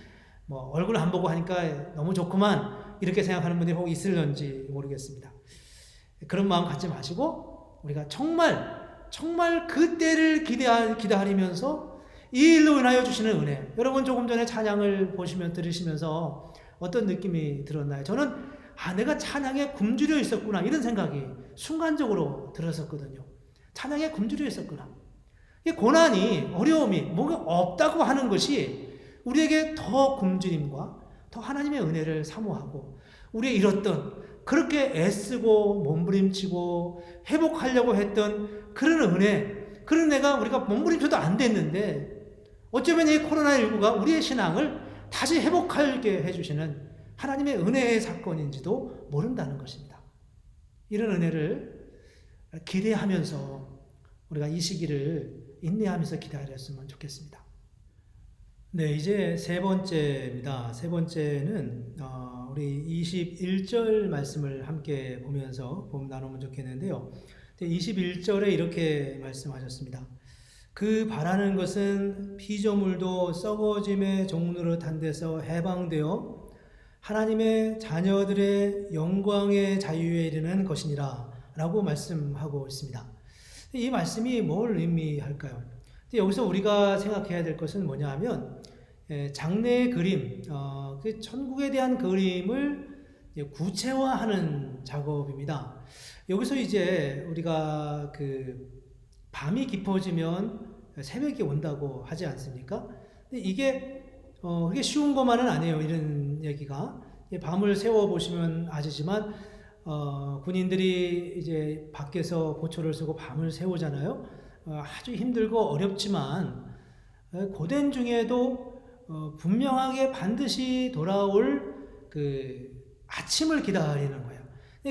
뭐 얼굴 안 보고 하니까 너무 좋구만 이렇게 생각하는 분들이 혹 있을런지 모르겠습니다. 그런 마음 갖지 마시고 우리가 정말 그 때를 기다리면서 이 일로 인하여 주시는 은혜. 여러분 조금 전에 찬양을 들으시면서 어떤 느낌이 들었나요? 저는 내가 찬양에 굶주려 있었구나 이런 생각이 순간적으로 들었었거든요. 찬양에 굶주려 있었구나. 이 고난이 어려움이 뭔가 없다고 하는 것이 우리에게 더 굶주림과 더 하나님의 은혜를 사모하고 우리의 잃었던 그렇게 애쓰고 몸부림치고 회복하려고 했던 그런 은혜, 그런 은혜가 우리가 몸부림쳐도 안 됐는데 어쩌면 이 코로나19가 우리의 신앙을 다시 회복하게 해주시는 하나님의 은혜의 사건인지도 모른다는 것입니다. 이런 은혜를 기대하면서 우리가 이 시기를 인내하면서 기다렸으면 좋겠습니다. 네, 이제 세 번째입니다. 세 번째는 우리 21절 말씀을 함께 보면서 나누면 좋겠는데요. 21절에 이렇게 말씀하셨습니다. 그 바라는 것은 피조물도 썩어짐의 종노릇한 데서 해방되어 하나님의 자녀들의 영광의 자유에 이르는 것이니라 라고 말씀하고 있습니다. 이 말씀이 뭘 의미할까요? 여기서 우리가 생각해야 될 것은 뭐냐 하면 장래의 그림, 그 천국에 대한 그림을 구체화하는 작업입니다. 여기서 이제 우리가 그 밤이 깊어지면 새벽이 온다고 하지 않습니까? 근데 이게 그게 쉬운 것만은 아니에요. 이런 얘기가 밤을 세워 보시면 아시지만 군인들이 이제 밖에서 보초를 쓰고 밤을 세우잖아요. 아주 힘들고 어렵지만 고된 중에도 분명하게 반드시 돌아올 그 아침을 기다리는 거예요.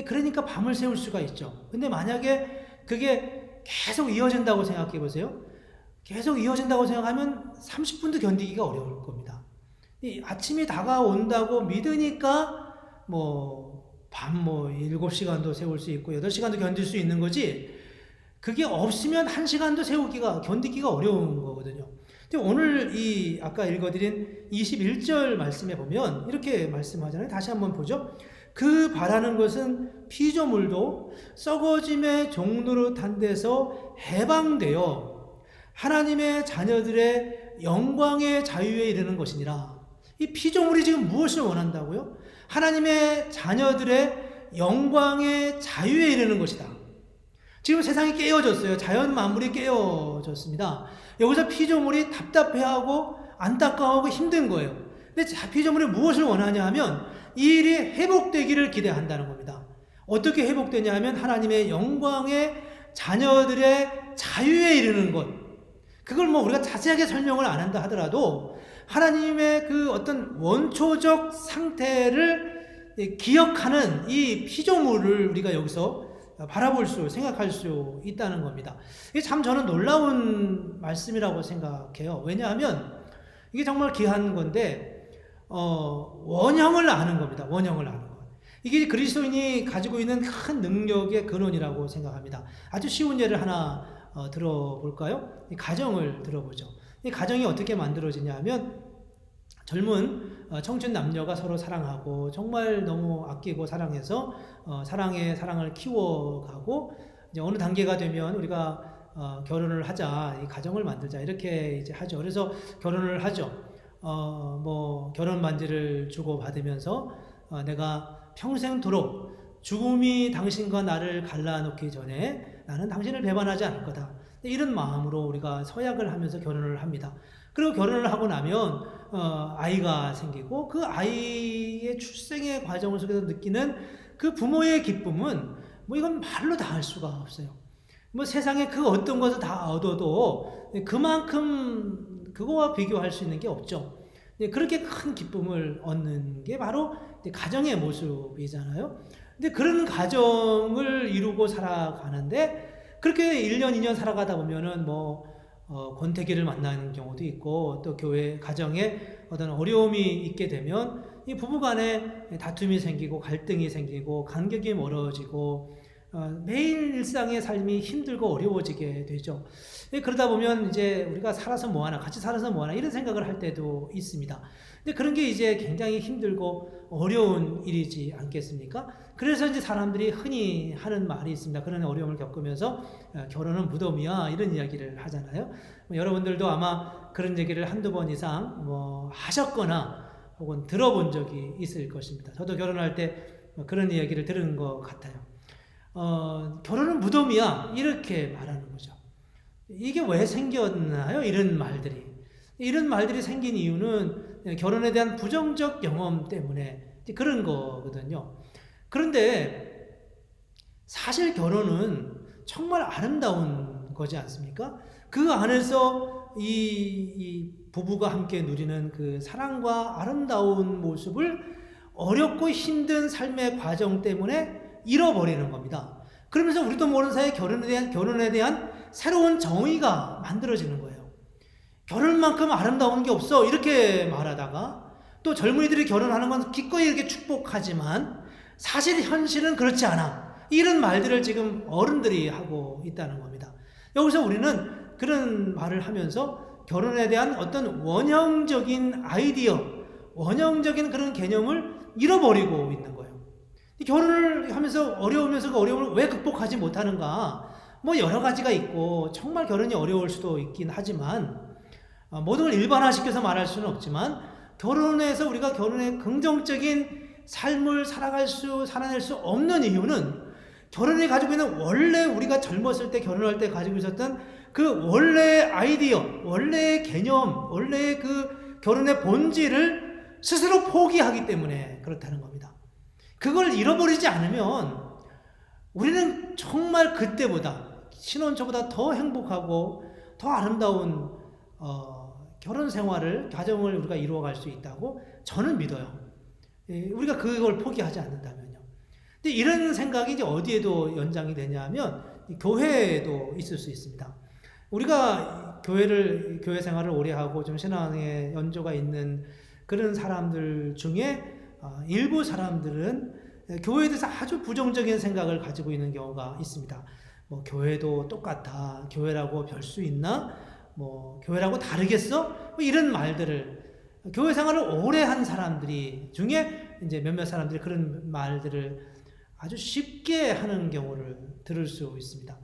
그러니까 밤을 새울 수가 있죠. 근데 만약에 그게 계속 이어진다고 생각해 보세요. 계속 이어진다고 생각하면 30분도 견디기가 어려울 겁니다. 이 아침이 다가온다고 믿으니까 밤 7시간도 세울 수 있고 8시간도 견딜 수 있는 거지, 그게 없으면 1시간도 견디기가 어려운 거거든요. 근데 오늘 이 아까 읽어드린 21절 말씀에 보면 이렇게 말씀하잖아요. 다시 한번 보죠. 그 바라는 것은 피조물도 썩어짐의 종노릇한 데서 해방되어 하나님의 자녀들의 영광의 자유에 이르는 것이니라. 이 피조물이 지금 무엇을 원한다고요? 하나님의 자녀들의 영광의 자유에 이르는 것이다. 지금 세상이 깨어졌어요. 자연 만물이 깨어졌습니다. 여기서 피조물이 답답해하고 안타까워하고 힘든 거예요. 근데 피조물이 무엇을 원하냐 하면 이 일이 회복되기를 기대한다는 겁니다. 어떻게 회복되냐 하면 하나님의 영광의 자녀들의 자유에 이르는 것. 그걸 우리가 자세하게 설명을 안 한다 하더라도 하나님의 그 어떤 원초적 상태를 기억하는 이 피조물을 우리가 여기서 생각할 수 있다는 겁니다. 이게 참 저는 놀라운 말씀이라고 생각해요. 왜냐하면 이게 정말 귀한 건데, 원형을 아는 겁니다. 원형을 아는 것. 이게 그리스도인이 가지고 있는 큰 능력의 근원이라고 생각합니다. 아주 쉬운 예를 하나 들어볼까요? 이 가정을 들어보죠. 이 가정이 어떻게 만들어지냐 하면 젊은 청춘 남녀가 서로 사랑하고 정말 너무 아끼고 사랑해서 사랑을 키워가고 이제 어느 단계가 되면 우리가 결혼을 하자, 이 가정을 만들자 이렇게 이제 하죠. 그래서 결혼을 하죠. 결혼 반지를 주고 받으면서 내가 평생토록 죽음이 당신과 나를 갈라놓기 전에 나는 당신을 배반하지 않을 거다. 이런 마음으로 우리가 서약을 하면서 결혼을 합니다. 그리고 결혼을 하고 나면 아이가 생기고 그 아이의 출생의 과정 속에서 느끼는 그 부모의 기쁨은 이건 말로 다 할 수가 없어요. 세상에 그 어떤 것을 다 얻어도 그만큼 그거와 비교할 수 있는 게 없죠. 그렇게 큰 기쁨을 얻는 게 바로 가정의 모습이잖아요. 근데 그런 가정을 이루고 살아가는데 그렇게 1년, 2년 살아가다 보면은 권태기를 만나는 경우도 있고 또 교회 가정에 어떤 어려움이 있게 되면 이 부부간에 다툼이 생기고 갈등이 생기고 간격이 멀어지고 매일 일상의 삶이 힘들고 어려워지게 되죠. 그러다 보면 이제 우리가 살아서 뭐하나, 같이 살아서 뭐하나 이런 생각을 할 때도 있습니다. 근데 그런 게 이제 굉장히 힘들고 어려운 일이지 않겠습니까? 그래서 이제 사람들이 흔히 하는 말이 있습니다. 그런 어려움을 겪으면서 결혼은 무덤이야 이런 이야기를 하잖아요. 여러분들도 아마 그런 얘기를 한두 번 이상 하셨거나 혹은 들어본 적이 있을 것입니다. 저도 결혼할 때 그런 이야기를 들은 것 같아요. 결혼은 무덤이야 이렇게 말하는 거죠. 이게 왜 생겼나요? 이런 말들이 생긴 이유는 결혼에 대한 부정적 경험 때문에 그런 거거든요. 그런데 사실 결혼은 정말 아름다운 거지 않습니까? 그 안에서 이 부부가 함께 누리는 그 사랑과 아름다운 모습을 어렵고 힘든 삶의 과정 때문에 잃어버리는 겁니다. 그러면서 우리도 모르는 사이에 결혼에 대한 새로운 정의가 만들어지는 거예요. 결혼만큼 아름다운 게 없어 이렇게 말하다가 또 젊은이들이 결혼하는 건 기꺼이 이렇게 축복하지만 사실 현실은 그렇지 않아. 이런 말들을 지금 어른들이 하고 있다는 겁니다. 여기서 우리는 그런 말을 하면서 결혼에 대한 어떤 원형적인 아이디어, 원형적인 그런 개념을 잃어버리고 있는 거예요. 결혼을 하면서 어려우면서 그 어려움을 왜 극복하지 못하는가? 여러 가지가 있고 정말 결혼이 어려울 수도 있긴 하지만 모든 걸 일반화시켜서 말할 수는 없지만 결혼해서 우리가 결혼의 긍정적인 삶을 살아낼 수 없는 이유는 결혼이 가지고 있는 원래 우리가 젊었을 때 결혼할 때 가지고 있었던 그 원래의 아이디어, 원래의 개념, 원래의 그 결혼의 본질을 스스로 포기하기 때문에 그렇다는 겁니다. 그걸 잃어버리지 않으면 우리는 정말 그때보다 신혼 초보다 더 행복하고 더 아름다운 결혼 생활을, 가정을 우리가 이루어갈 수 있다고 저는 믿어요. 우리가 그걸 포기하지 않는다면요. 근데 이런 생각이 이제 어디에도 연장이 되냐면 교회에도 있을 수 있습니다. 우리가 교회 생활을 오래 하고 좀 신앙에 연조가 있는 그런 사람들 중에 일부 사람들은 교회에 대해서 아주 부정적인 생각을 가지고 있는 경우가 있습니다. 뭐 교회도 똑같아, 교회라고 별 수 있나, 뭐 교회라고 다르겠어, 뭐 이런 말들을 교회 생활을 오래 한 사람들이 중에 이제 몇몇 사람들이 그런 말들을 아주 쉽게 하는 경우를 들을 수 있습니다.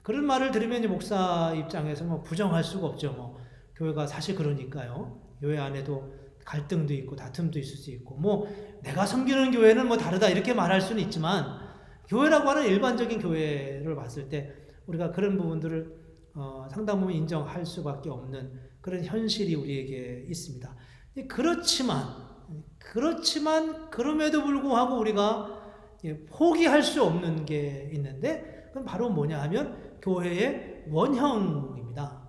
그런 말을 들으면 이제 목사 입장에서 뭐 부정할 수가 없죠. 뭐 교회가 사실 그러니까요. 교회 안에도 갈등도 있고 다툼도 있을 수 있고, 뭐 내가 섬기는 교회는 뭐 다르다 이렇게 말할 수는 있지만, 교회라고 하는 일반적인 교회를 봤을 때 우리가 그런 부분들을 상당 부분 인정할 수밖에 없는 그런 현실이 우리에게 있습니다. 그렇지만 그럼에도 불구하고 우리가 포기할 수 없는 게 있는데, 그건 바로 뭐냐 하면 교회의 원형입니다.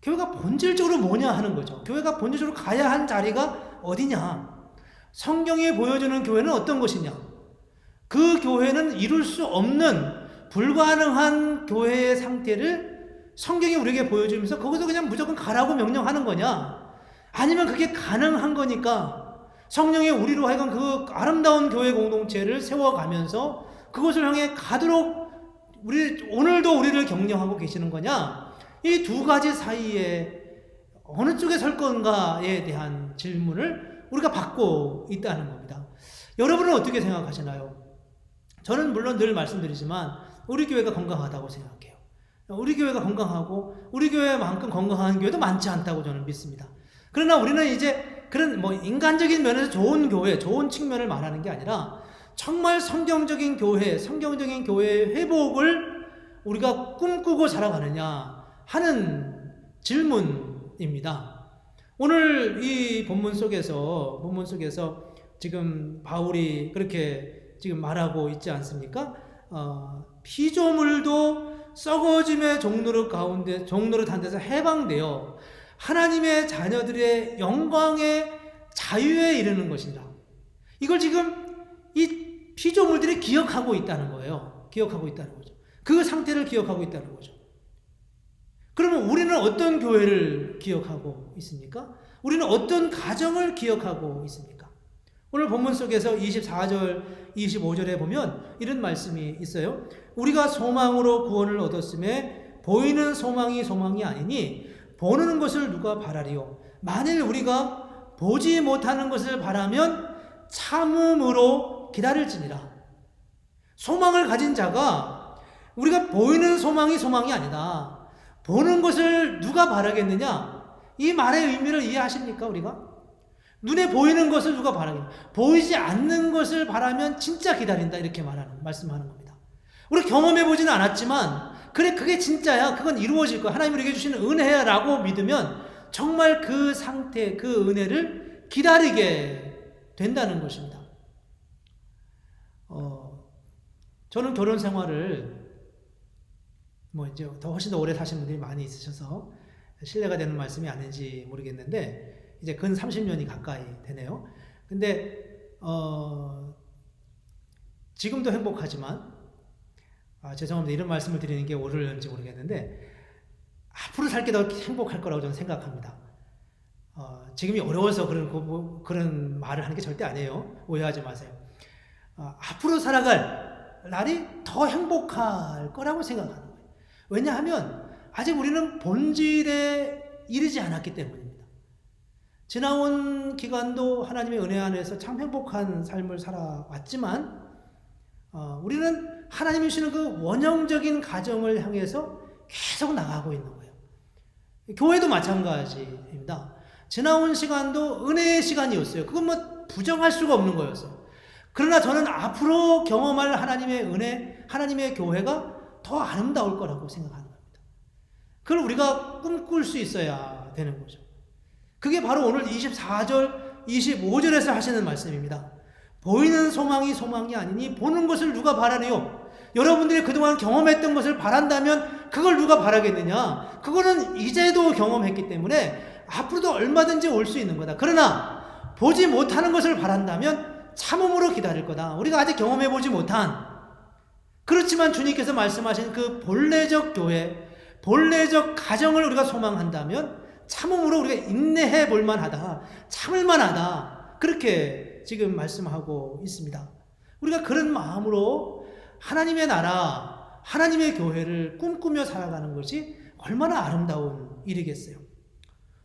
교회가 본질적으로 뭐냐 하는 거죠. 교회가 본질적으로 가야 한 자리가 어디냐. 성경이 보여주는 교회는 어떤 것이냐. 그 교회는 이룰 수 없는 불가능한 교회의 상태를 성경이 우리에게 보여주면서 거기서 그냥 무조건 가라고 명령하는 거냐, 아니면 그게 가능한 거니까 성령이 우리로 하여금 그 아름다운 교회 공동체를 세워가면서 그것을 향해 가도록 오늘도 우리를 격려하고 계시는 거냐. 이 두 가지 사이에 어느 쪽에 설 건가에 대한 질문을 우리가 받고 있다는 겁니다. 여러분은 어떻게 생각하시나요? 저는 물론 늘 말씀드리지만 우리 교회가 건강하다고 생각해요. 우리 교회가 건강하고 우리 교회만큼 건강한 교회도 많지 않다고 저는 믿습니다. 그러나 우리는 이제 그런 뭐 인간적인 면에서 좋은 교회, 좋은 측면을 말하는 게 아니라 정말 성경적인 교회의 회복을 우리가 꿈꾸고 살아가느냐 하는 질문입니다. 오늘 이 본문 속에서 지금 바울이 그렇게 지금 말하고 있지 않습니까? 피조물도 썩어짐의 종로릇 한 데서 해방되어 하나님의 자녀들의 영광의 자유에 이르는 것이다. 이걸 지금 이 피조물들이 기억하고 있다는 거예요. 기억하고 있다는 거죠. 그 상태를 기억하고 있다는 거죠. 그러면 우리는 어떤 교회를 기억하고 있습니까? 우리는 어떤 가정을 기억하고 있습니까? 오늘 본문 속에서 24절, 25절에 보면 이런 말씀이 있어요. 우리가 소망으로 구원을 얻었음에 보이는 소망이 아니니 보는 것을 누가 바라리요? 만일 우리가 보지 못하는 것을 바라면 참음으로 기다릴지니라. 소망을 가진 자가 우리가 보이는 소망이 아니다. 보는 것을 누가 바라겠느냐? 이 말의 의미를 이해하십니까? 우리가 눈에 보이는 것을 누가 바라겠느냐? 보이지 않는 것을 바라면 진짜 기다린다, 이렇게 말씀하는 겁니다. 우리 경험해 보지는 않았지만 그래, 그게 진짜야, 그건 이루어질 거야, 하나님이 우리에게 주시는 은혜야 라고 믿으면 정말 그 상태, 그 은혜를 기다리게 된다는 것입니다. 저는 결혼 생활을 이제 훨씬 더 오래 사신 분들이 많이 있으셔서 신뢰가 되는 말씀이 아닌지 모르겠는데 이제 근 30년이 가까이 되네요. 근데 지금도 행복하지만 죄송합니다. 이런 말씀을 드리는 게 옳을지 모르겠는데 앞으로 살 게 더 행복할 거라고 저는 생각합니다. 지금이 어려워서 그런 말을 하는 게 절대 아니에요. 오해하지 마세요. 앞으로 살아갈 날이 더 행복할 거라고 생각하는 거예요. 왜냐하면 아직 우리는 본질에 이르지 않았기 때문입니다. 지나온 기간도 하나님의 은혜 안에서 참 행복한 삶을 살아왔지만 우리는 하나님이 주시는 그 원형적인 가정을 향해서 계속 나가고 있는 거예요. 교회도 마찬가지입니다. 지나온 시간도 은혜의 시간이었어요. 그건 뭐 부정할 수가 없는 거였어요. 그러나 저는 앞으로 경험할 하나님의 은혜, 하나님의 교회가 더 아름다울 거라고 생각하는 겁니다. 그걸 우리가 꿈꿀 수 있어야 되는 거죠. 그게 바로 오늘 24절, 25절에서 하시는 말씀입니다. 보이는 소망이 아니니 보는 것을 누가 바라리요? 여러분들이 그동안 경험했던 것을 바란다면 그걸 누가 바라겠느냐? 그거는 이제도 경험했기 때문에 앞으로도 얼마든지 올 수 있는 거다. 그러나 보지 못하는 것을 바란다면 참음으로 기다릴 거다. 우리가 아직 경험해 보지 못한, 그렇지만 주님께서 말씀하신 그 본래적 교회, 본래적 가정을 우리가 소망한다면 참음으로 우리가 인내해 볼 만하다, 참을 만하다, 그렇게 지금 말씀하고 있습니다. 우리가 그런 마음으로 하나님의 나라, 하나님의 교회를 꿈꾸며 살아가는 것이 얼마나 아름다운 일이겠어요.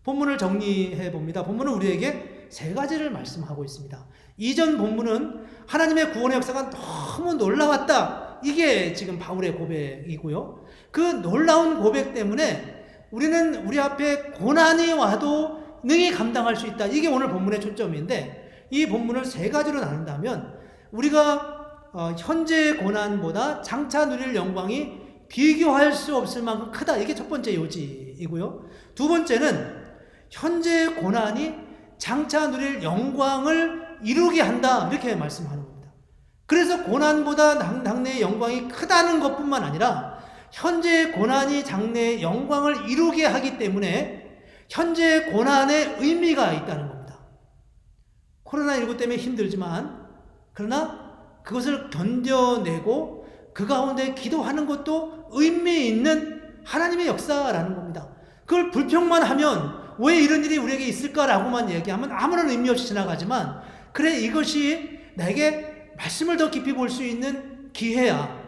본문을 정리해 봅니다. 본문은 우리에게 세 가지를 말씀하고 있습니다. 이전 본문은 하나님의 구원의 역사가 너무 놀라웠다, 이게 지금 바울의 고백이고요. 그 놀라운 고백 때문에 우리는 우리 앞에 고난이 와도 능히 감당할 수 있다, 이게 오늘 본문의 초점인데, 이 본문을 세 가지로 나눈다면 우리가 현재의 고난보다 장차 누릴 영광이 비교할 수 없을 만큼 크다, 이게 첫 번째 요지이고요. 두 번째는 현재의 고난이 장차 누릴 영광을 이루게 한다, 이렇게 말씀하는 겁니다. 그래서 고난보다 장래의 영광이 크다는 것뿐만 아니라 현재의 고난이 장래의 영광을 이루게 하기 때문에 현재의 고난의 의미가 있다는 겁니다. 코로나19 때문에 힘들지만, 그러나 그것을 견뎌내고 그 가운데 기도하는 것도 의미 있는 하나님의 역사라는 겁니다. 그걸 불평만 하면 왜 이런 일이 우리에게 있을까라고만 얘기하면 아무런 의미 없이 지나가지만, 그래, 이것이 내게 말씀을 더 깊이 볼 수 있는 기회야.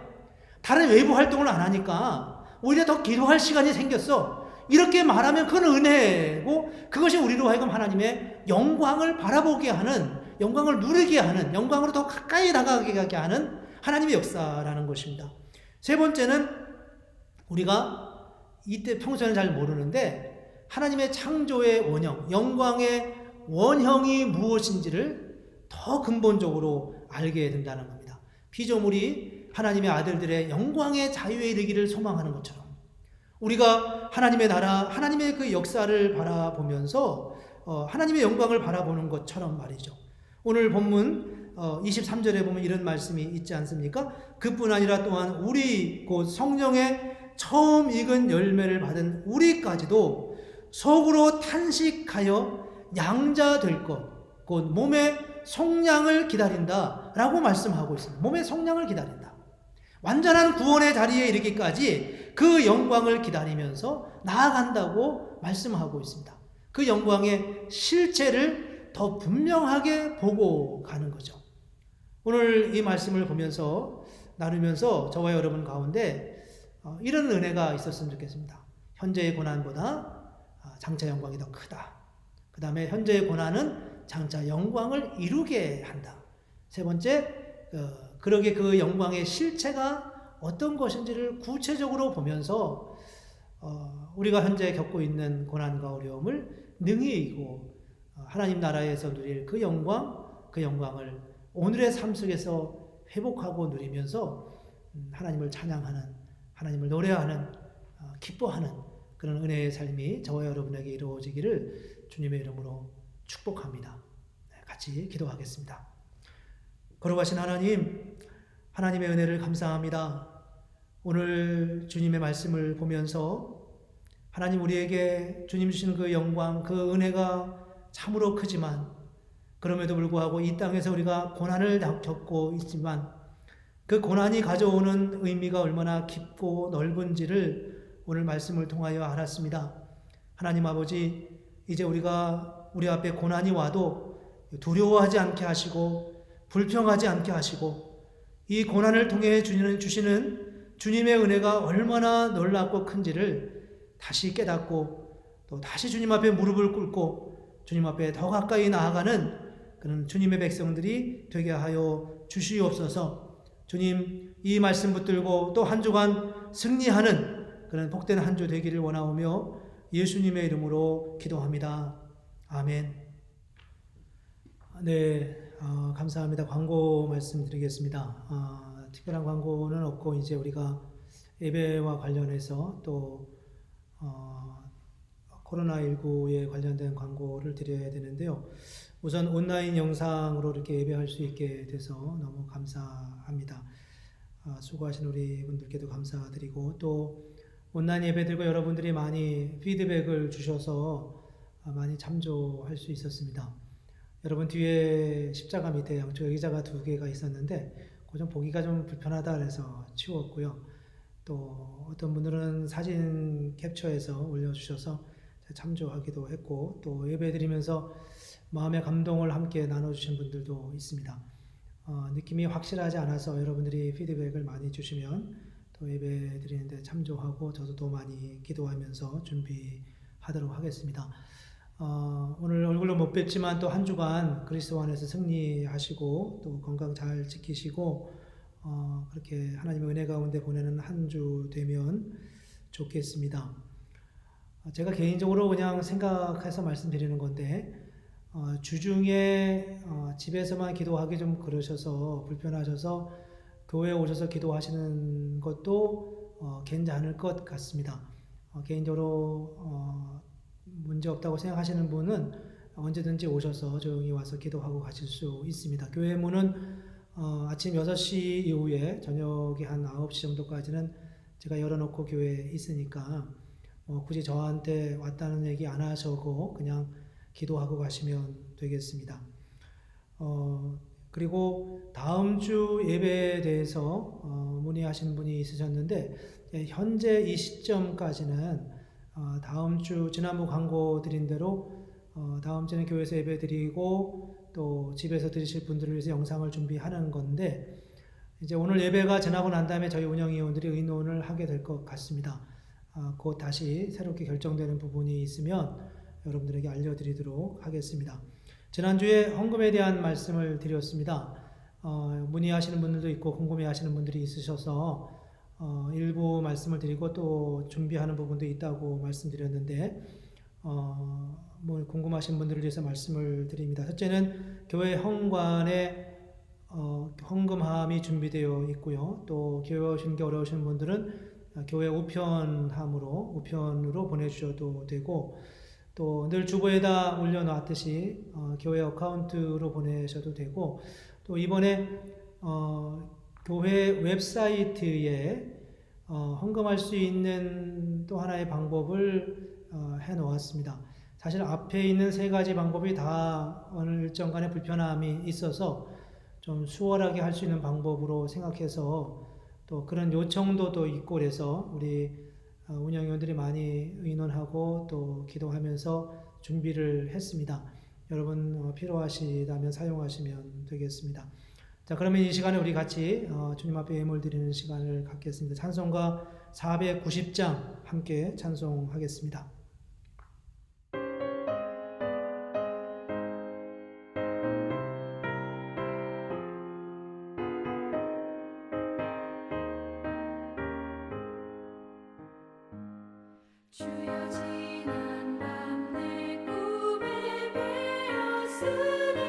다른 외부 활동을 안 하니까 오히려 더 기도할 시간이 생겼어. 이렇게 말하면 그건 은혜고, 그것이 우리로 하여금 하나님의 영광을 바라보게 하는, 영광을 누리게 하는, 영광으로 더 가까이 다가가게 하는 하나님의 역사라는 것입니다. 세 번째는 우리가 이때 평소에는 잘 모르는데 하나님의 창조의 원형, 영광의 원형이 무엇인지를 더 근본적으로 알게 된다는 겁니다. 피조물이 하나님의 아들들의 영광의 자유에 이르기를 소망하는 것처럼 우리가 하나님의 나라, 하나님의 그 역사를 바라보면서 하나님의 영광을 바라보는 것처럼 말이죠. 오늘 본문 23절에 보면 이런 말씀이 있지 않습니까? 그뿐 아니라 또한 우리 곧 성령의 처음 익은 열매를 받은 우리까지도 속으로 탄식하여 양자 될 것, 곧 몸의 속량을 기다린다 라고 말씀하고 있습니다. 몸의 속량을 기다린다. 완전한 구원의 자리에 이르기까지 그 영광을 기다리면서 나아간다고 말씀하고 있습니다. 그 영광의 실체를 더 분명하게 보고 가는 거죠. 오늘 이 말씀을 보면서 나누면서 저와 여러분 가운데 이런 은혜가 있었으면 좋겠습니다. 현재의 고난보다 장차 영광이 더 크다. 그 다음에 현재의 고난은 장차 영광을 이루게 한다. 세 번째, 그러게 그 영광의 실체가 어떤 것인지를 구체적으로 보면서 우리가 현재 겪고 있는 고난과 어려움을 능히 이기고 하나님 나라에서 누릴 그 영광을 오늘의 삶 속에서 회복하고 누리면서 하나님을 찬양하는, 하나님을 노래하는, 기뻐하는 그런 은혜의 삶이 저와 여러분에게 이루어지기를 주님의 이름으로 축복합니다. 같이 기도하겠습니다. 거룩하신 하나님, 하나님의 은혜를 감사합니다. 오늘 주님의 말씀을 보면서 하나님, 우리에게 주님 주신 그 영광, 그 은혜가 참으로 크지만 그럼에도 불구하고 이 땅에서 우리가 고난을 겪고 있지만 그 고난이 가져오는 의미가 얼마나 깊고 넓은지를 오늘 말씀을 통하여 알았습니다. 하나님 아버지, 이제 우리가 우리 앞에 고난이 와도 두려워하지 않게 하시고 불평하지 않게 하시고 이 고난을 통해 주시는 주님의 은혜가 얼마나 놀랍고 큰지를 다시 깨닫고 또 다시 주님 앞에 무릎을 꿇고 주님 앞에 더 가까이 나아가는 그런 주님의 백성들이 되게 하여 주시옵소서. 주님, 이 말씀 붙들고 또 한 주간 승리하는 그런 복된 한 주 되기를 원하오며 예수님의 이름으로 기도합니다. 아멘. 네, 감사합니다. 광고 말씀드리겠습니다. 특별한 광고는 없고 이제 우리가 예배와 관련해서 또 코로나19에 관련된 광고를 드려야 되는데요. 우선 온라인 영상으로 이렇게 예배할 수 있게 돼서 너무 감사합니다. 수고하신 우리 분들께도 감사드리고 또 온라인 예배들과 여러분들이 많이 피드백을 주셔서 많이 참조할 수 있었습니다. 여러분 뒤에 십자가 밑에 양쪽 의자가 2개가 있었는데 그거 좀 보기가 좀 불편하다 그래서 치웠고요. 또 어떤 분들은 사진 캡처해서 올려주셔서 참조하기도 했고 또 예배드리면서 마음의 감동을 함께 나눠주신 분들도 있습니다. 느낌이 확실하지 않아서 여러분들이 피드백을 많이 주시면 또 예배 드리는데 참조하고 저도 더 많이 기도하면서 준비하도록 하겠습니다. 오늘 얼굴로 못 뵙지만 또 한 주간 그리스도 안에서 승리하시고 또 건강 잘 지키시고 그렇게 하나님의 은혜 가운데 보내는 한 주 되면 좋겠습니다. 제가 개인적으로 그냥 생각해서 말씀드리는 건데 주중에 집에서만 기도하기 좀 그러셔서 불편하셔서 교회에 오셔서 기도하시는 것도 괜찮을 것 같습니다. 개인적으로 문제 없다고 생각하시는 분은 언제든지 오셔서 조용히 와서 기도하고 가실 수 있습니다. 교회 문은 아침 6시 이후에 저녁에 한 9시 정도까지는 제가 열어놓고 교회에 있으니까 굳이 저한테 왔다는 얘기 안 하셔고 그냥 기도하고 가시면 되겠습니다. 그리고 다음 주 예배에 대해서 문의하신 분이 있으셨는데 현재 이 시점까지는 다음 주 지난번 광고 드린 대로 다음 주는 교회에서 예배 드리고 또 집에서 드리실 분들을 위해서 영상을 준비하는 건데 이제 오늘 예배가 지나고 난 다음에 저희 운영위원들이 의논을 하게 될 것 같습니다. 곧 다시 새롭게 결정되는 부분이 있으면 여러분들에게 알려드리도록 하겠습니다. 지난주에 헌금에 대한 말씀을 드렸습니다. 문의하시는 분들도 있고 궁금해하시는 분들이 있으셔서 일부 말씀을 드리고 또 준비하는 부분도 있다고 말씀드렸는데 궁금하신 분들을 위해서 말씀을 드립니다. 첫째는 교회 헌관에 헌금함이 준비되어 있고요. 또 교회 오시는 게 어려우신 분들은 교회 우편으로 보내주셔도 되고 또 늘 주보에다 올려놨듯이 교회 어카운트로 보내셔도 되고 또 이번에 교회 웹사이트에 헌금할 수 있는 또 하나의 방법을 해놓았습니다. 사실 앞에 있는 3가지 방법이 다 어느 일정 간의 불편함이 있어서 좀 수월하게 할 수 있는 방법으로 생각해서 또 그런 요청도 또 있고 그래서 우리 운영위원들이 많이 의논하고 또 기도하면서 준비를 했습니다. 여러분 필요하시다면 사용하시면 되겠습니다. 자, 그러면 이 시간에 우리 같이 주님 앞에 예물 드리는 시간을 갖겠습니다. 찬송가 490장 함께 찬송하겠습니다. 주여 지난 밤 내 꿈에 배었으니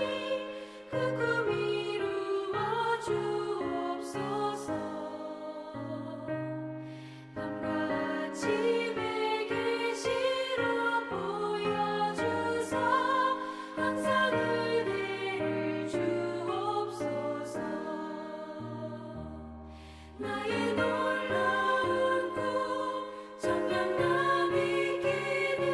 그 꿈 이루어 주옵소서. 밤과 아침에 계시로 보여주사 항상 은혜를 주옵소서. 나의 놀라운 꿈 정녕 나 믿기는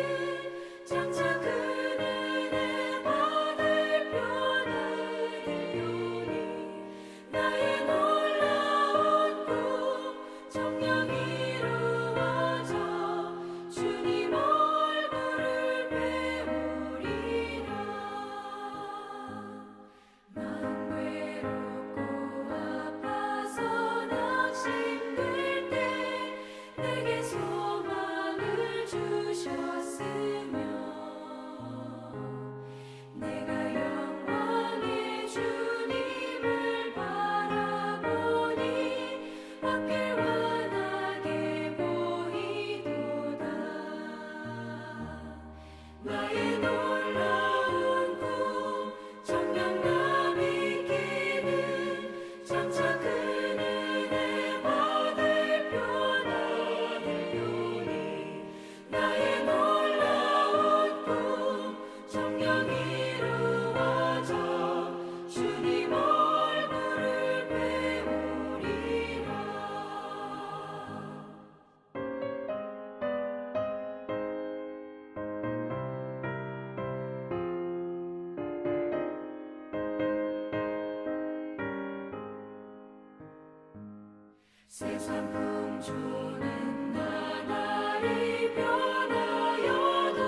세상 풍조는 나날이 변하여도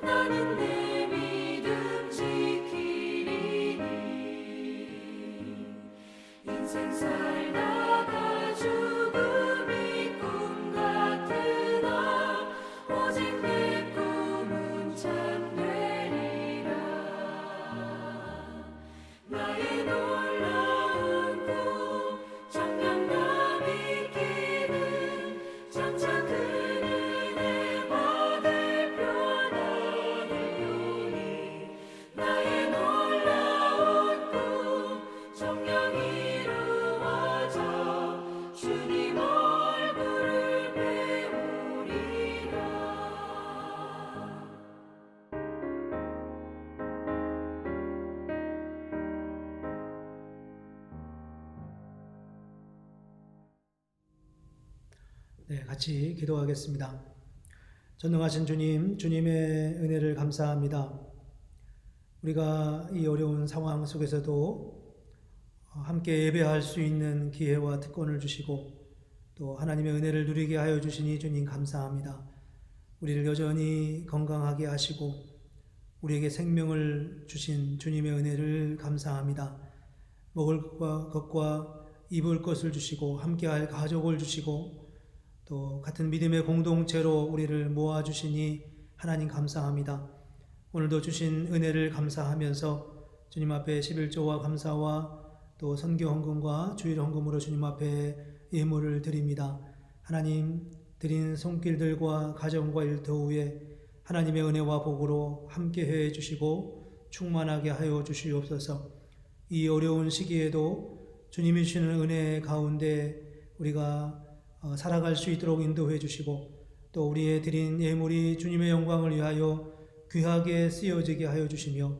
나는 내 믿음 지키리니 인생 살다가 죽음이 꿈 같으나 오직 내 꿈은 참되리라. 나의 놀라운 꿈 정녕 나 믿기는 장차 큰 은혜 받을 편안을 요니 나의 놀라운 꿈 정녕 이루어져 주님 얼굴을 배우리라. 네, 같이 기도하겠습니다. 전능하신 주님, 주님의 은혜를 감사합니다. 우리가 이 어려운 상황 속에서도 함께 예배할 수 있는 기회와 특권을 주시고 또 하나님의 은혜를 누리게 하여 주시니 주님 감사합니다. 우리를 여전히 건강하게 하시고 우리에게 생명을 주신 주님의 은혜를 감사합니다. 먹을 것과 입을 것을 주시고 함께할 가족을 주시고 또 같은 믿음의 공동체로 우리를 모아주시니 하나님 감사합니다. 오늘도 주신 은혜를 감사하면서 주님 앞에 11조와 감사와 또 선교 헌금과 주일 헌금으로 주님 앞에 예물을 드립니다. 하나님 드린 손길들과 가정과 일터 위에 하나님의 은혜와 복으로 함께해 주시고 충만하게 하여 주시옵소서. 이 어려운 시기에도 주님이 주시는 은혜 가운데 우리가 살아갈 수 있도록 인도해 주시고 또 우리의 드린 예물이 주님의 영광을 위하여 귀하게 쓰여지게 하여 주시며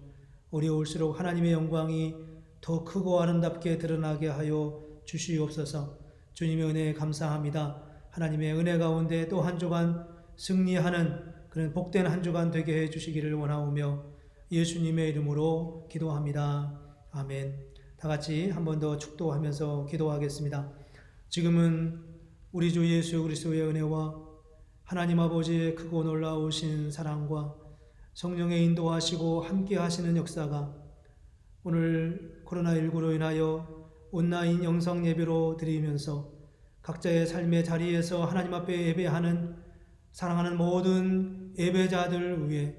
어려울수록 하나님의 영광이 더 크고 아름답게 드러나게 하여 주시옵소서. 주님의 은혜에 감사합니다. 하나님의 은혜 가운데 또 한 주간 승리하는 그런 복된 한 주간 되게 해 주시기를 원하오며 예수님의 이름으로 기도합니다. 아멘. 다 같이 한 번 더 축도하면서 기도하겠습니다. 지금은 우리 주 예수 그리스도의 은혜와 하나님 아버지의 크고 놀라우신 사랑과 성령의 인도하시고 함께 하시는 역사가 오늘 코로나19로 인하여 온라인 영상 예배로 드리면서 각자의 삶의 자리에서 하나님 앞에 예배하는 사랑하는 모든 예배자들 위해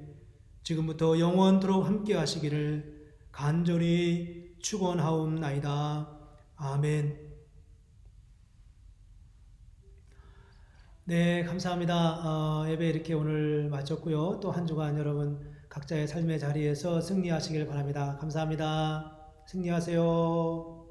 지금부터 영원토록 함께 하시기를 간절히 축원하옵나이다. 아멘. 네, 감사합니다. 예배 이렇게 오늘 마쳤고요. 또 한 주간 여러분 각자의 삶의 자리에서 승리하시길 바랍니다. 감사합니다. 승리하세요.